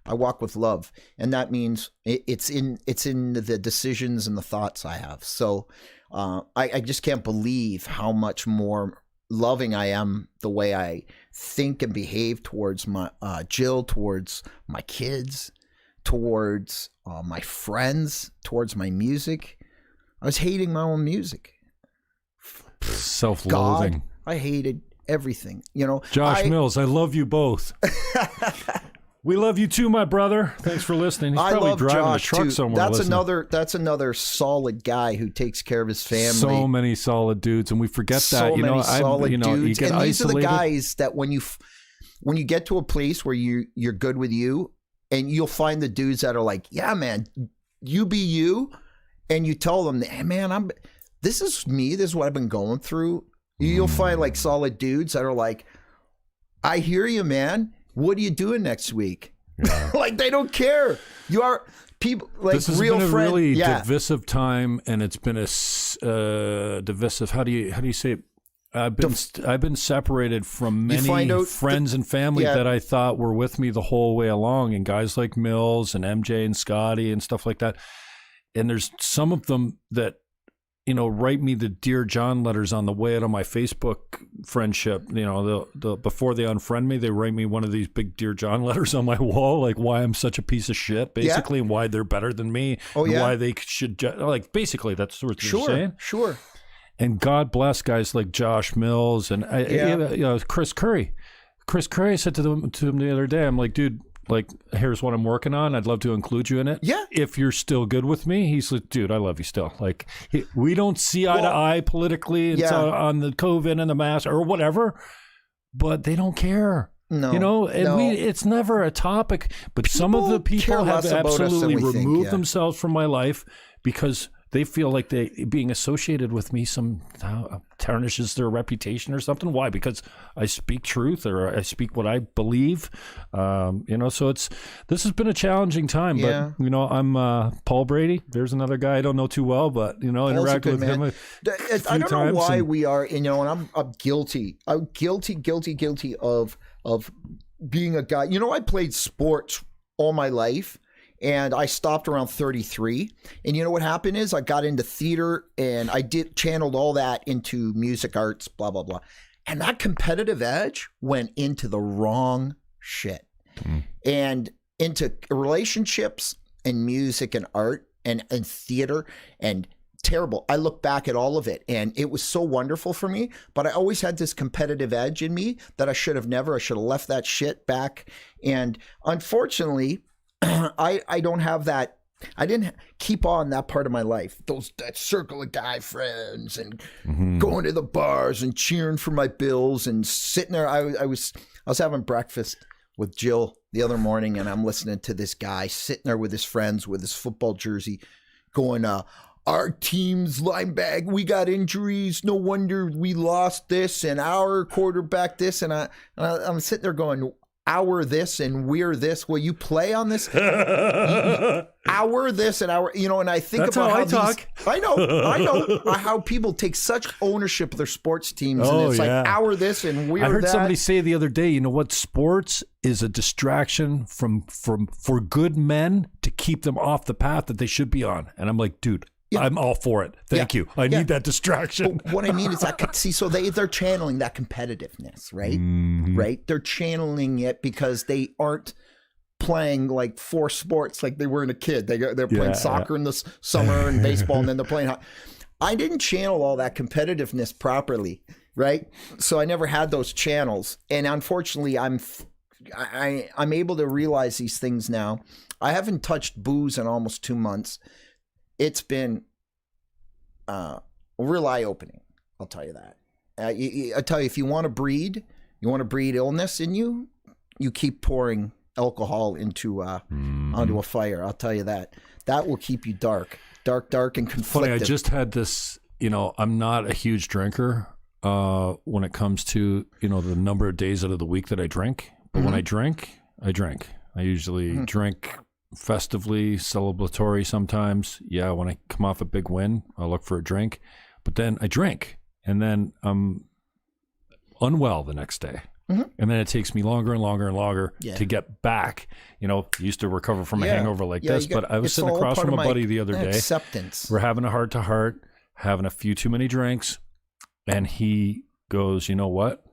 I walk with love, and that means it's in the decisions and the thoughts I have. So I just can't believe how much more loving I am, the way I think and behave towards my Jill, towards my kids, towards my friends, towards my music. I was hating my own music. Self-loathing. God, I hated everything. Josh Mills, I love you both. We love you too, my brother. Thanks for listening. He's probably driving Josh a truck too. somewhere. That's another solid guy who takes care of his family. So many solid dudes, and we forget that. Solid dudes. You get and these isolated. are the guys that when you get to a place where you're good with you, and you'll find the dudes that are like, yeah, man, you be you, and you tell them, hey, man, this is me. This is what I've been going through. You'll find like solid dudes that are like, I hear you, man. What are you doing next week? Yeah. Like they don't care. You are people like this has real been a friend. really divisive time, and it's been a divisive. How do you say it? I've been separated from many friends and family that I thought were with me the whole way along, and guys like Mills and MJ and Scotty and stuff like that. And there's some of them that write me the Dear John letters on the way out of my Facebook friendship. The before they unfriend me, they write me one of these big Dear John letters on my wall, like why I'm such a piece of shit, basically, and why they're better than me, and why they should, basically that's what they're saying. Sure. And God bless guys like Josh Mills and Chris Curry. Chris Curry, I said to him the other day, I'm like, dude, like, here's what I'm working on. I'd love to include you in it. Yeah. If you're still good with me. He's like, dude, I love you still. Like, we don't see eye to eye politically. It's on the COVID and the mask or whatever, but they don't care. No. It's never a topic. But some of the people have absolutely removed themselves from my life because they feel like being associated with me somehow tarnishes their reputation or something. Why? Because I speak truth or I speak what I believe. So this has been a challenging time. But I'm Paul Brady. There's another guy I don't know too well, but interact with him a few I don't know why and we are. And I'm guilty. I'm guilty of being a guy. I played sports all my life. And I stopped around 33. And you know what happened is I got into theater and I channeled all that into music arts, blah, blah, blah. And that competitive edge went into the wrong shit. And into relationships and music and art and theater and terrible. I look back at all of it and it was so wonderful for me, but I always had this competitive edge in me that I should have left that shit back. And unfortunately, I don't have that. I didn't keep on that part of my life. That circle of guy friends and going to the bars and cheering for my Bills and sitting there. I was having breakfast with Jill the other morning and I'm listening to this guy sitting there with his friends with his football jersey going, our team's linebacker, we got injuries. No wonder we lost this and our quarterback this. And I'm sitting there going, our this and we're this. Will you play on this? Our this and our, and I think That's about how how I talk. I know how people take such ownership of their sports teams. Oh, and it's yeah. like our this and we're I heard that. somebody say the other day, you know what? Sports is a distraction for good men to keep them off the path that they should be on. And I'm like, dude, yeah. I'm all for it. Thank you. I need that distraction. But what I mean is that, so they're channeling that competitiveness, right? Right? They're channeling it because they aren't playing like 4 sports like they were in a kid. They're playing soccer in the summer and baseball, and then they're playing. I didn't channel all that competitiveness properly, right? So I never had those channels, and unfortunately, I'm able to realize these things now. I haven't touched booze in almost 2 months. It's been real eye-opening. I'll tell you that. I tell you, if you want to breed illness in you, you keep pouring alcohol onto a fire. I'll tell you that. That will keep you dark and conflicted. Funny, I just had this, I'm not a huge drinker when it comes to, the number of days out of the week that I drink. But when I drink, I drink. I usually drink festively, celebratory sometimes. Yeah, when I come off a big win, I'll look for a drink. But then I drink, and then I'm unwell the next day. And then it takes me longer and longer and longer to get back. Used to recover from a hangover like this, but I was sitting across from a buddy the other day. Acceptance. We're having a heart-to-heart, having a few too many drinks, and he goes, you know what?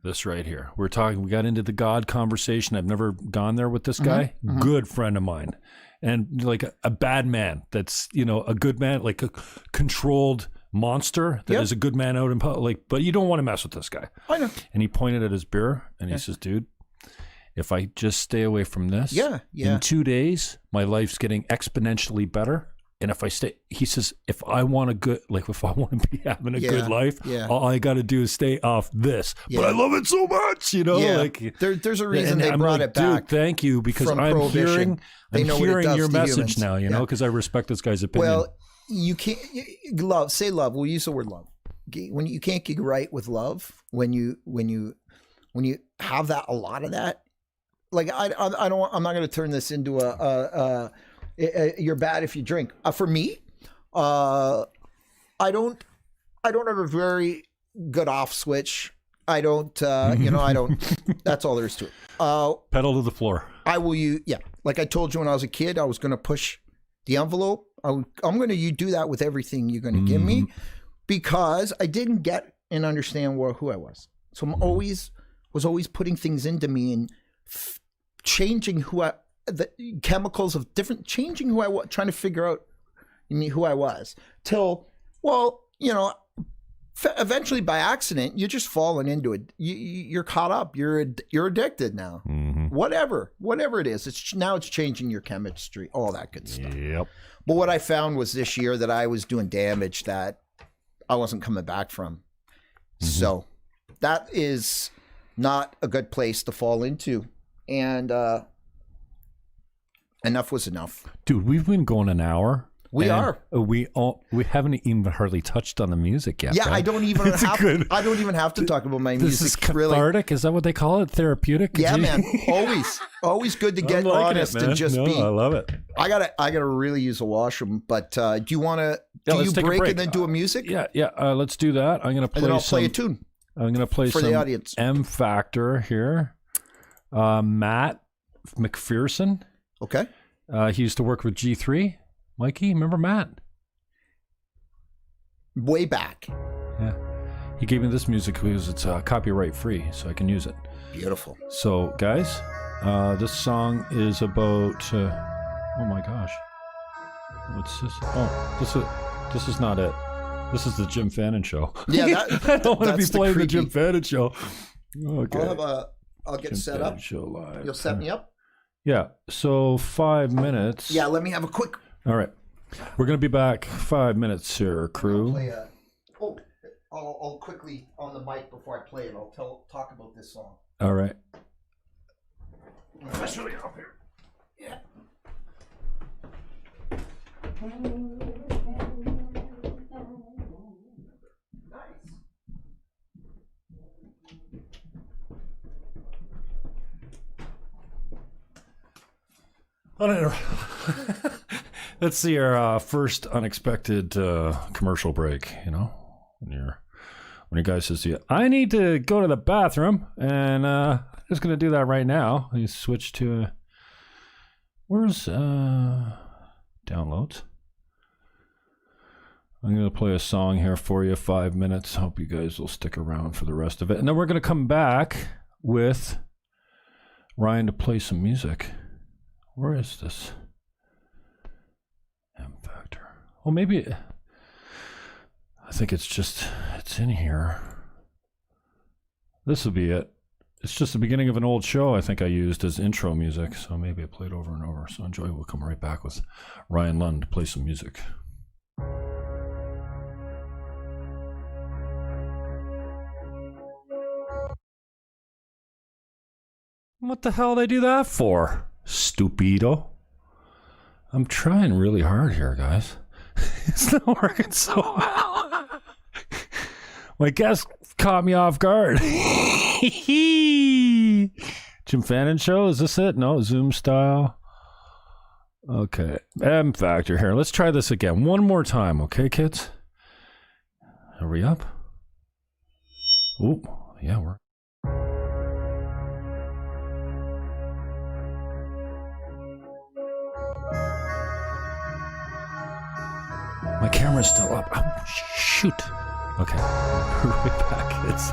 This right here. We got into the God conversation. I've never gone there with this guy. Good friend of mine. And like a bad man that's, a good man, like a controlled monster that is a good man out in public, but you don't want to mess with this guy. I know. And he pointed at his beer and he says, dude, if I just stay away from this, in 2 days, my life's getting exponentially better. And if I stay, he says, if I want to be having a good life, all I got to do is stay off this. But I love it so much, like there's a reason they brought it back. Dude, thank you, because I'm hearing your message now, because I respect this guy's opinion. Well, you can't say love. We'll use the word love. When you can't get right with love, when you have that, a lot of that, like I'm not going to turn this into you're bad if you drink. For me, I don't have a very good off switch. I don't, I don't. That's all there is to it. Pedal to the floor. I will. Like I told you when I was a kid, I was going to push the envelope. I'm going to do that with everything you're going to give me, because I didn't get and understand who I was. So I'm always putting things into me and changing the chemicals of different, changing who I was, trying to figure out who I was till, eventually by accident, you're just falling into it. You're caught up. You're addicted now. Whatever it is, it's changing your chemistry, all that good stuff. Yep. But what I found was this year that I was doing damage that I wasn't coming back from. So that is not a good place to fall into. And enough was enough. Dude, we've been going an hour. We haven't even hardly touched on the music yet. Yeah, right? I don't even have to talk about my music. This is cathartic. Is that what they call it? Therapeutic? Yeah, man. Always good to get honest and just be. I love it. I gotta really use a washroom. But do you want to? Do you break and then do a music? Yeah. Let's do that. I'm gonna play. And then I'll play a tune. I'm gonna play for the audience. M Factor here. Matt McPherson. Okay. He used to work with G3. Mikey, remember Matt? Way back. Yeah. He gave me this music because it's copyright free, so I can use it. Beautiful. So, guys, This song is about. Oh my gosh, what's this? Oh, this is not it. This is the Jim Fannon Show. Yeah, I don't want to be playing the Jim Fannon Show. Okay. I'll get Jim set Fannon up. Show live. You'll set me up? Yeah. So 5 minutes. Yeah, let me have a quick... All right. We're going to be back 5 minutes here, crew. I'll quickly, on the mic before I play it, I'll talk about this song. All right. Especially up here. Yeah. Let's see our first unexpected commercial break. You know, when your guy says to you, "I need to go to the bathroom," and I'm just gonna do that right now. You switch to where's downloads. I'm gonna play a song here for you. 5 minutes. Hope you guys will stick around for the rest of it, and then we're gonna come back with Ryan to play some music. Where is this? M factor. Well, maybe. I think it's in here. This will be it. It's just the beginning of an old show I think I used as intro music, so maybe I played over and over. So enjoy. We'll come right back with Ryan Lunn to play some music. What the hell did I do that for? Stupido. I'm trying really hard here, guys. It's not working so well. My guest caught me off guard. Jim Fannon Show, is this it? No, Zoom style. Okay, M factor here. Let's try this again. One more time, okay, kids? Hurry up. Oh, yeah, we're... My camera's still up. Oh, shoot. Okay. Right back, kids.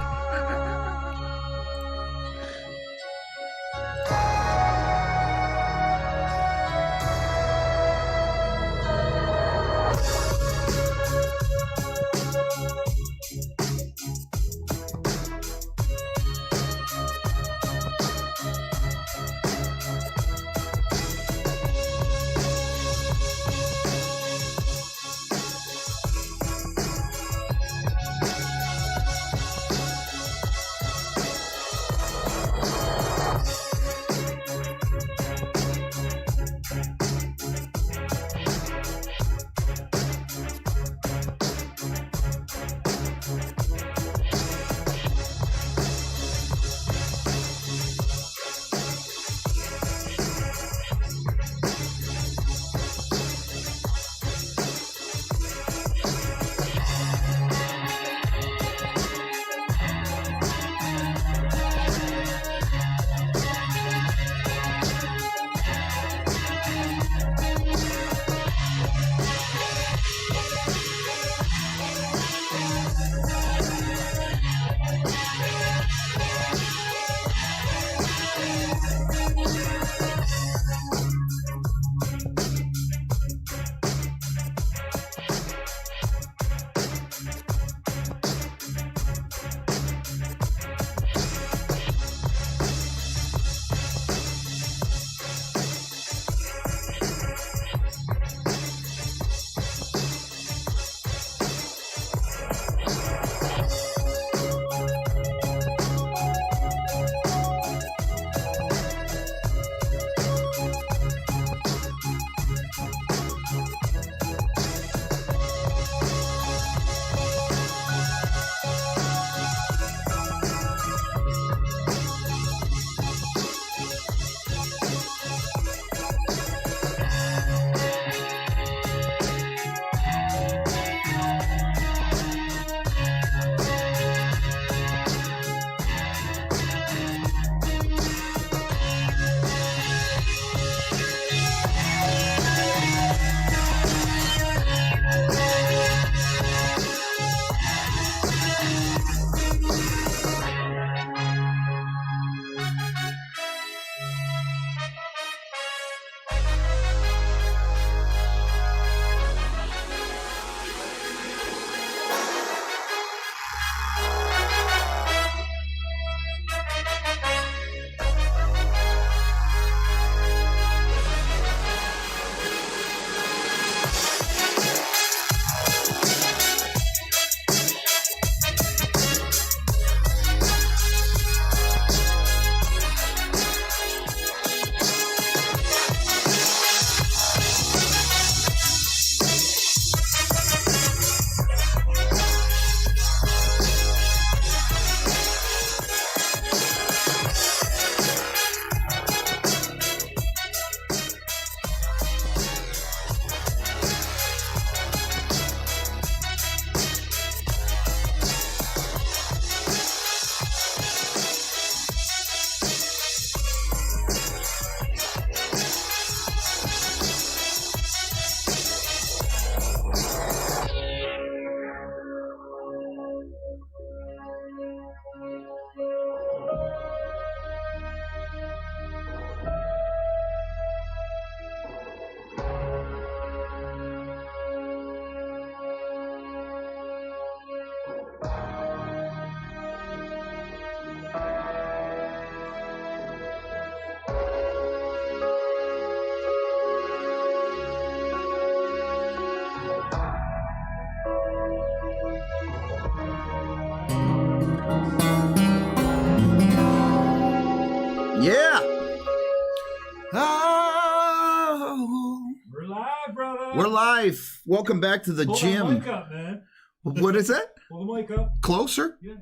We're live. Welcome back to the gym. The mic up, man. What is that? Pull the mic up. Closer? Yeah.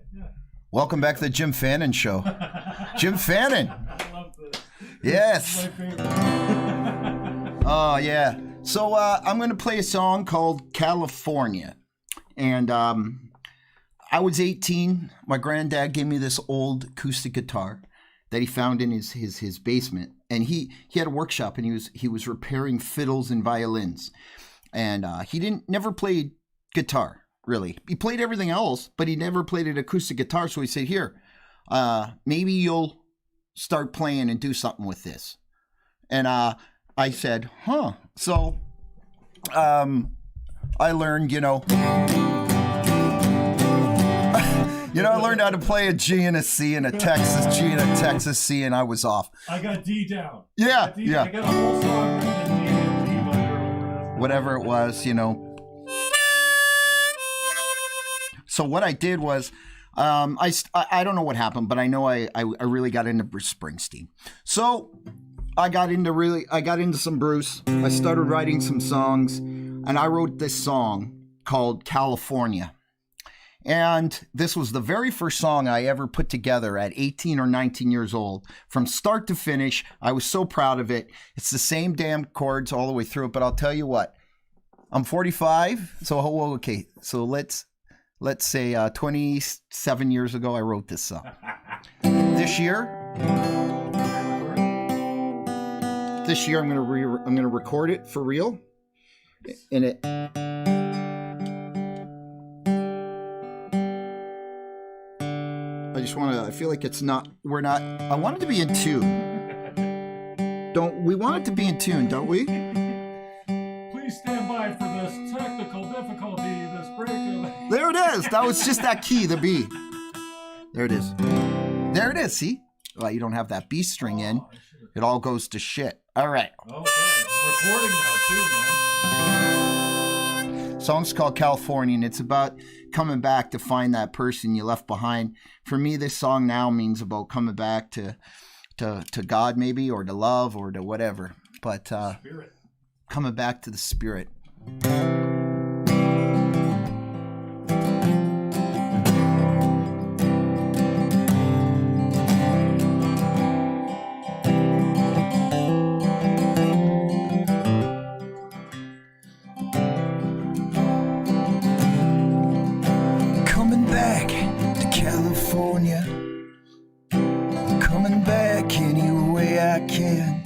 Welcome back to the Jim Fannon Show. Jim Fannon. I love this. Yes. This is my favorite. Oh, yeah. So I'm going to play a song called California. And I was 18. My granddad gave me this old acoustic guitar that he found in his basement. And he had a workshop, and he was repairing fiddles and violins. And he never played guitar, really. He played everything else, but he never played an acoustic guitar. So he said, here, maybe you'll start playing and do something with this. And I said, huh. So I learned, I learned how to play a G and a C and a Texas G and a Texas C, and I was off. I got D down. Yeah, I got a whole song written in D and D minor. Whatever it was, So what I did was, I don't know what happened, but I know I really got into Bruce Springsteen. So I got into some Bruce. I started writing some songs, and I wrote this song called California. And this was the very first song I ever put together at 18 or 19 years old. From start to finish, I was so proud of it. It's the same damn chords all the way through it, but I'll tell you what. I'm 45, so okay. So let's say 27 years ago I wrote this song. This year I'm gonna record it for real. And it. I feel like I want it to be in tune. We want it to be in tune, don't we? Please stand by for this technical difficulty, this break. There it is. That was just that key, the B. There it is. There it is, see? Well, you don't have that B string in. It all goes to shit. All right. Okay, I'm recording now too, man. Song's called California, and it's about coming back to find that person you left behind. For me, this song now means about coming back to God, maybe, or to love, or to whatever. But Spirit. Coming back to the spirit. California, coming back any way I can,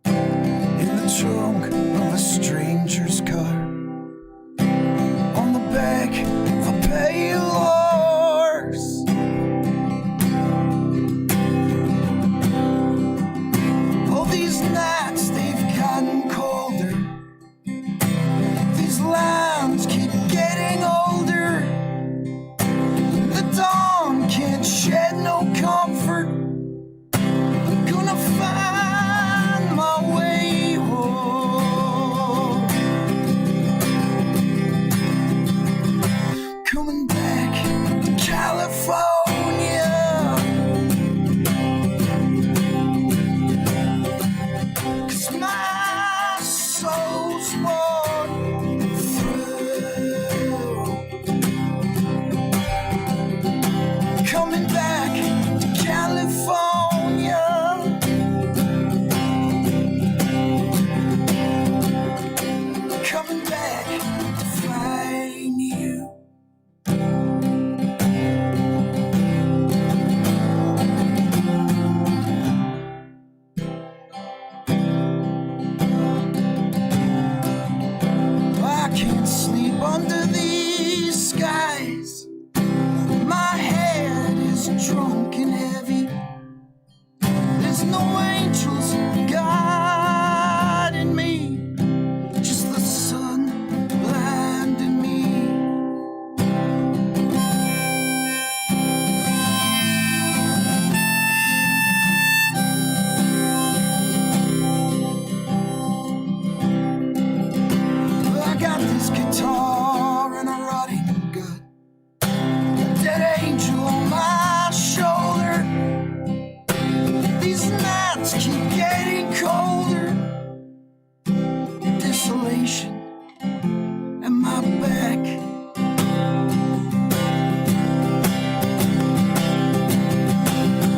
in the trunk of a stranger's car, on the back of a pale horse. All these nights they've gotten colder, these lines keep getting older. Dawn can't shed no comfort. Gonna find my way home. Coming back to California. 'Cause my soul's worn through. Coming back to California. Coming back to find you. I can't sleep under these skies. My head is drunk and heavy. There's no angels guiding me, just the sun blinding me. I got this guitar and a rotting gut, a dead angel on my shoulder. These nights keep getting colder. Desolation station at my back.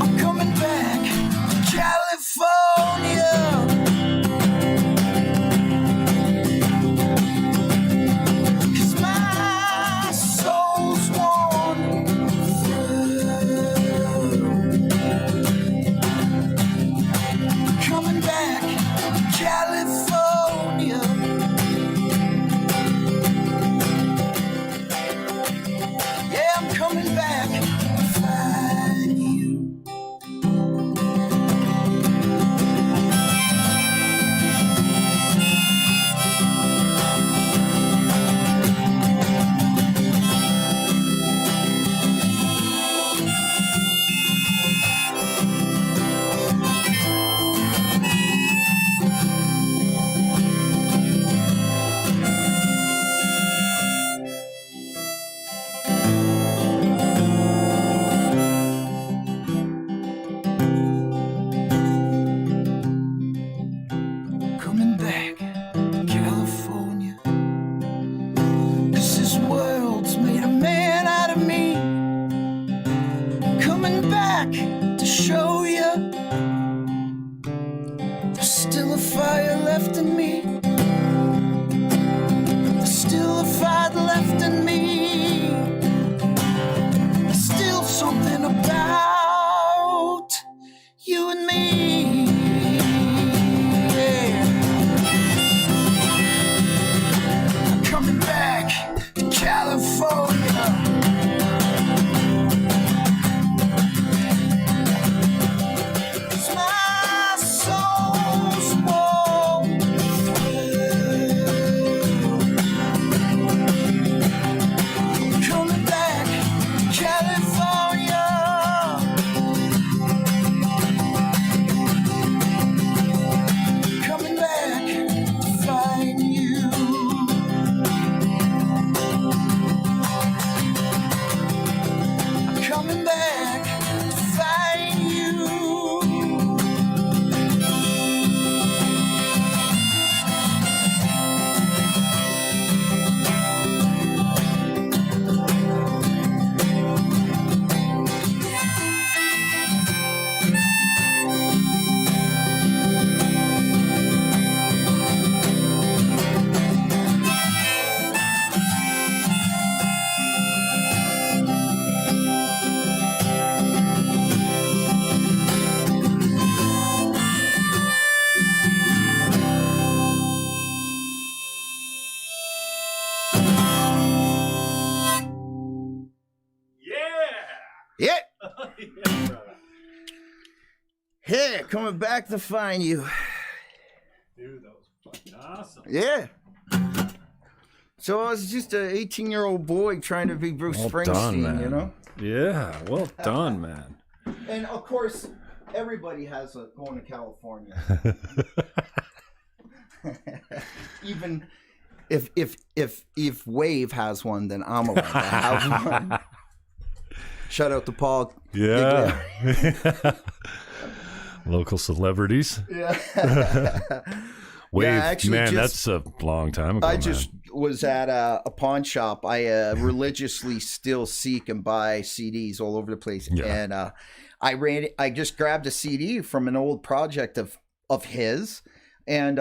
I'm coming back to California. 'Cause my soul's worn through. Coming back to California. Yeah, I'm coming back to find you. Coming back, California. 'Cause this world's made a man out of me. Coming back to show you there's still a fire left in me. There's still a fight left in me. There's still something about you and me. Yeah. I'm coming back to California. 'Cause my soul's warm through. Coming back to California. Coming back to find you. I'm coming back to find you. Yeah. Yeah, coming back to find you. Dude, that was fucking awesome. Yeah. So I was just an 18-year-old boy trying to be Bruce Well Springsteen, done, man. you know? Yeah, well done, man. And of course, everybody has a going to California. Even if Wave has one, then I'm allowed to have one. Shout out to Paul. Yeah. Local celebrities. Yeah. Wave, Yeah, actually man, just- that's a long time ago. I just was at a pawn shop. I religiously still seek and buy CDs all over the place. Yeah. And I just grabbed a CD from an old project of his, and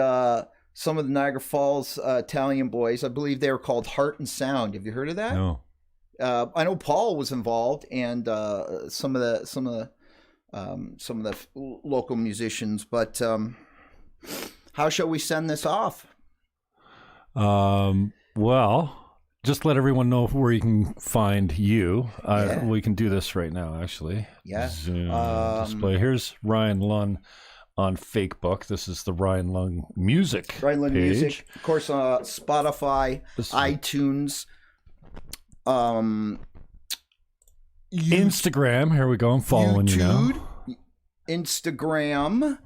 some of the Niagara Falls Italian boys. I believe they were called Heart and Sound. Have you heard of that? No. I know Paul was involved, and some of the local musicians. But how shall we send this off? Well, just let everyone know where you can find you. Yeah. We can do this right now, actually. Yeah. Zoom display. Here's Ryan Lunn on Facebook. This is the Ryan Lunn Music Ryan Lunn page. Music, of course, Spotify, This is- iTunes, Instagram. Here we go. I'm following you now. Instagram,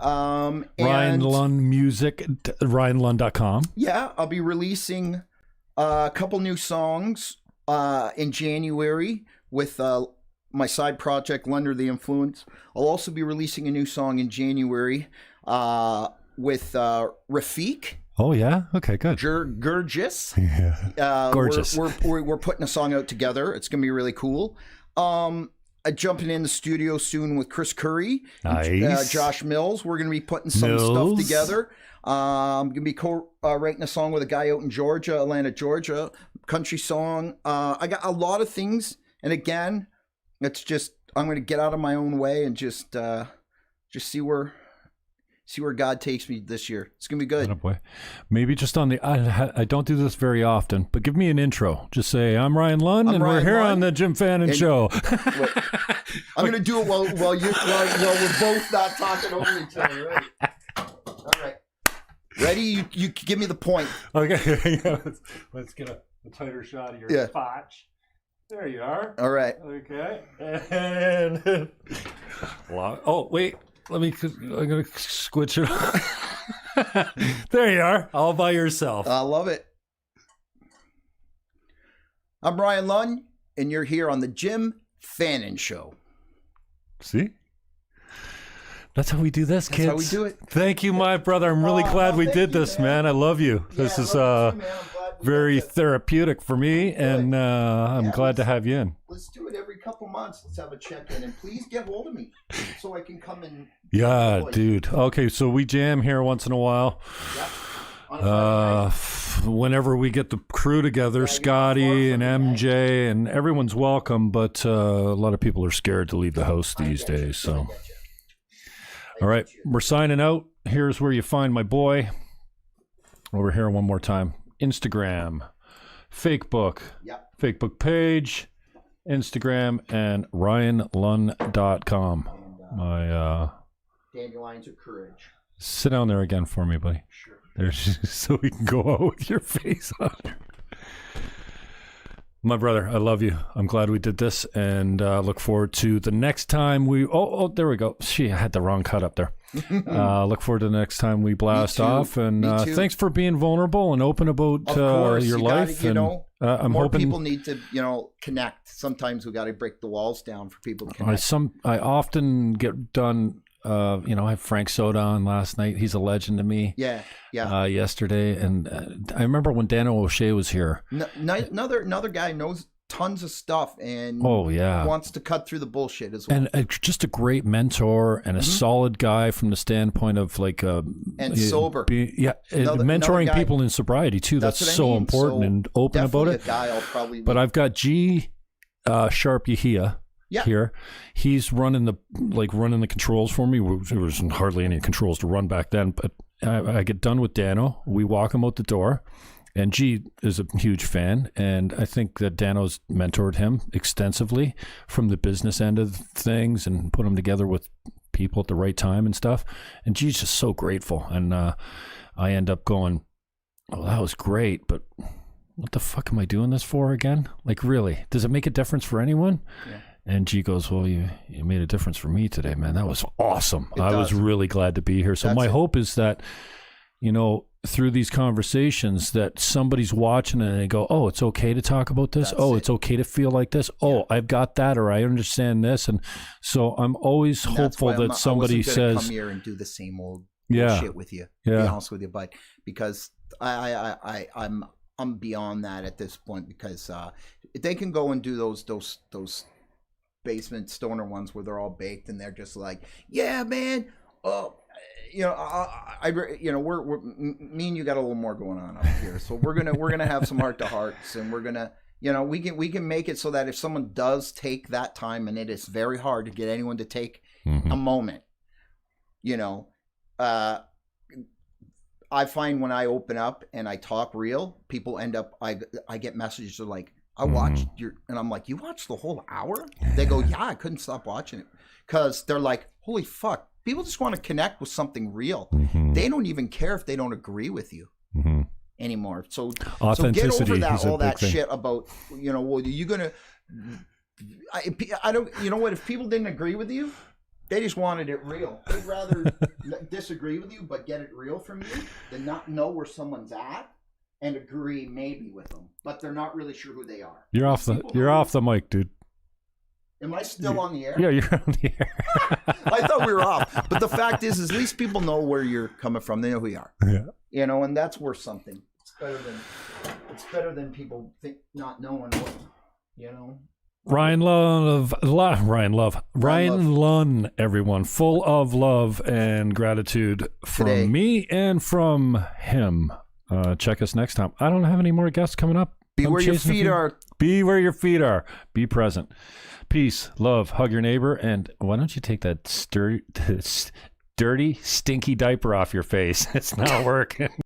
Ryan and Lunn Music, RyanLunn.com. yeah, I'll be releasing a couple new songs in January with my side project, Under the Influence. I'll also be releasing a new song in January with Rafiq. Oh yeah. Okay. Good. Gorgeous. Yeah. Gorgeous. We're putting a song out together. It's gonna be really cool. Jumping in the studio soon with Chris Curry, Nice. Josh Mills. We're gonna be putting some stuff together. I'm gonna be writing a song with a guy out in Georgia, Atlanta, Georgia, country song. I got a lot of things, and again, it's just I'm gonna get out of my own way and just see where God takes me this year. It's gonna be good. Oh boy. Maybe just on the I don't do this very often, but give me an intro. Just say I'm Ryan Lunn, and we're here on the Jim Fannon Show. Wait, I'm gonna do it while we're both not talking over each other. Right? All right. Ready? You give me the point. Okay. Let's get a tighter shot of your crotch. There you are. All right. Okay. And oh wait. I'm going to switch it on. There you are, all by yourself. I love it. I'm Ryan Lunn, and you're here on the Jim Fannon Show. See? That's how we do this, kids. That's how we do it. Thank you, my brother. I'm really glad we did this, man. I love you. This is very therapeutic for me, and I'm glad to have you in. Let's do it every couple months. Let's have a check-in, and please get hold of me so I can come and... Yeah, dude. Okay, so we jam here once in a while. Yep. Whenever we get the crew together, Scotty and MJ, and everyone's welcome, but a lot of people are scared to leave the house these days. So, all right, we're signing out. Here's where you find my boy. Over here one more time. Instagram, Fakebook, Fakebook page, Instagram, and RyanLunn.com. My Dandelions of Courage. Sit down there again for me, buddy. Sure. There's so we can go out with your face on. My brother, I love you. I'm glad we did this, and look forward to the next time we. Oh, there we go. I had the wrong cut up there. Look forward to the next time we blast off, and thanks for being vulnerable and open about your life. I'm more hoping people need to, connect. Sometimes we got to break the walls down for people to connect. I often get done. I had Frank Soda on last night. He's a legend to me. Yeah. Yesterday, and I remember when Dano O'Shea was here. Another guy knows tons of stuff and wants to cut through the bullshit as well. And just a great mentor and a solid guy from the standpoint of sober. Mentoring people in sobriety too. That's so important, and open about it. But I've got G. Sharp Yahia. Yeah. Here, he's running the controls for me. There was hardly any controls to run back then, but I get done with Dano. We walk him out the door, and G is a huge fan, and I think that Dano's mentored him extensively from the business end of things and put him together with people at the right time and stuff. And G's just so grateful, and I end up going, "Oh, that was great, but what the fuck am I doing this for again? Like, really? Does it make a difference for anyone?" Yeah. And G goes, "Well, you made a difference for me today, man. That was awesome. I was really glad to be here." So my hope is that, through these conversations, that somebody's watching and they go, "Oh, it's okay to talk about this. It's okay to feel like this. Oh, I've got that, or I understand this." And so I'm always hopeful that somebody says, "Come here and do the same old shit with you." To be honest with you, but because I'm beyond that at this point, because they can go and do those basement stoner ones where they're all baked and they're just like, "Yeah, man, we're me and you got a little more going on up here, so we're gonna have some heart to hearts, and we're gonna, we can make it so that if someone does take that time, and it is very hard to get anyone to take a moment, I find when I open up and I talk real, people end up, I get messages that are like, "I watched and I'm like, "You watched the whole hour?" They go, "Yeah, I couldn't stop watching it." Because they're like, "Holy fuck, people just want to connect with something real." They don't even care if they don't agree with you anymore. So get over that, all that shit about, well, you're going to, I don't, if people didn't agree with you, they just wanted it real. They'd rather disagree with you, but get it real from you than not know where someone's at and agree maybe with them, but they're not really sure who they are. You're off the mic, dude. Am I still on the air? Yeah, you're on the air. I thought we were off. But the fact is at least people know where you're coming from. They know who you are. Yeah. You know, and that's worth something. It's better than people not knowing what, you know. Ryan Lunn, everyone, full of love and gratitude from Today. me and from him. Check us next time. I don't have any more guests coming up. Be I'm where your chasing a feet few. are. Be where your feet are. Be present. Peace, love, hug your neighbor, and why don't you take that dirty, stinky diaper off your face? It's not working.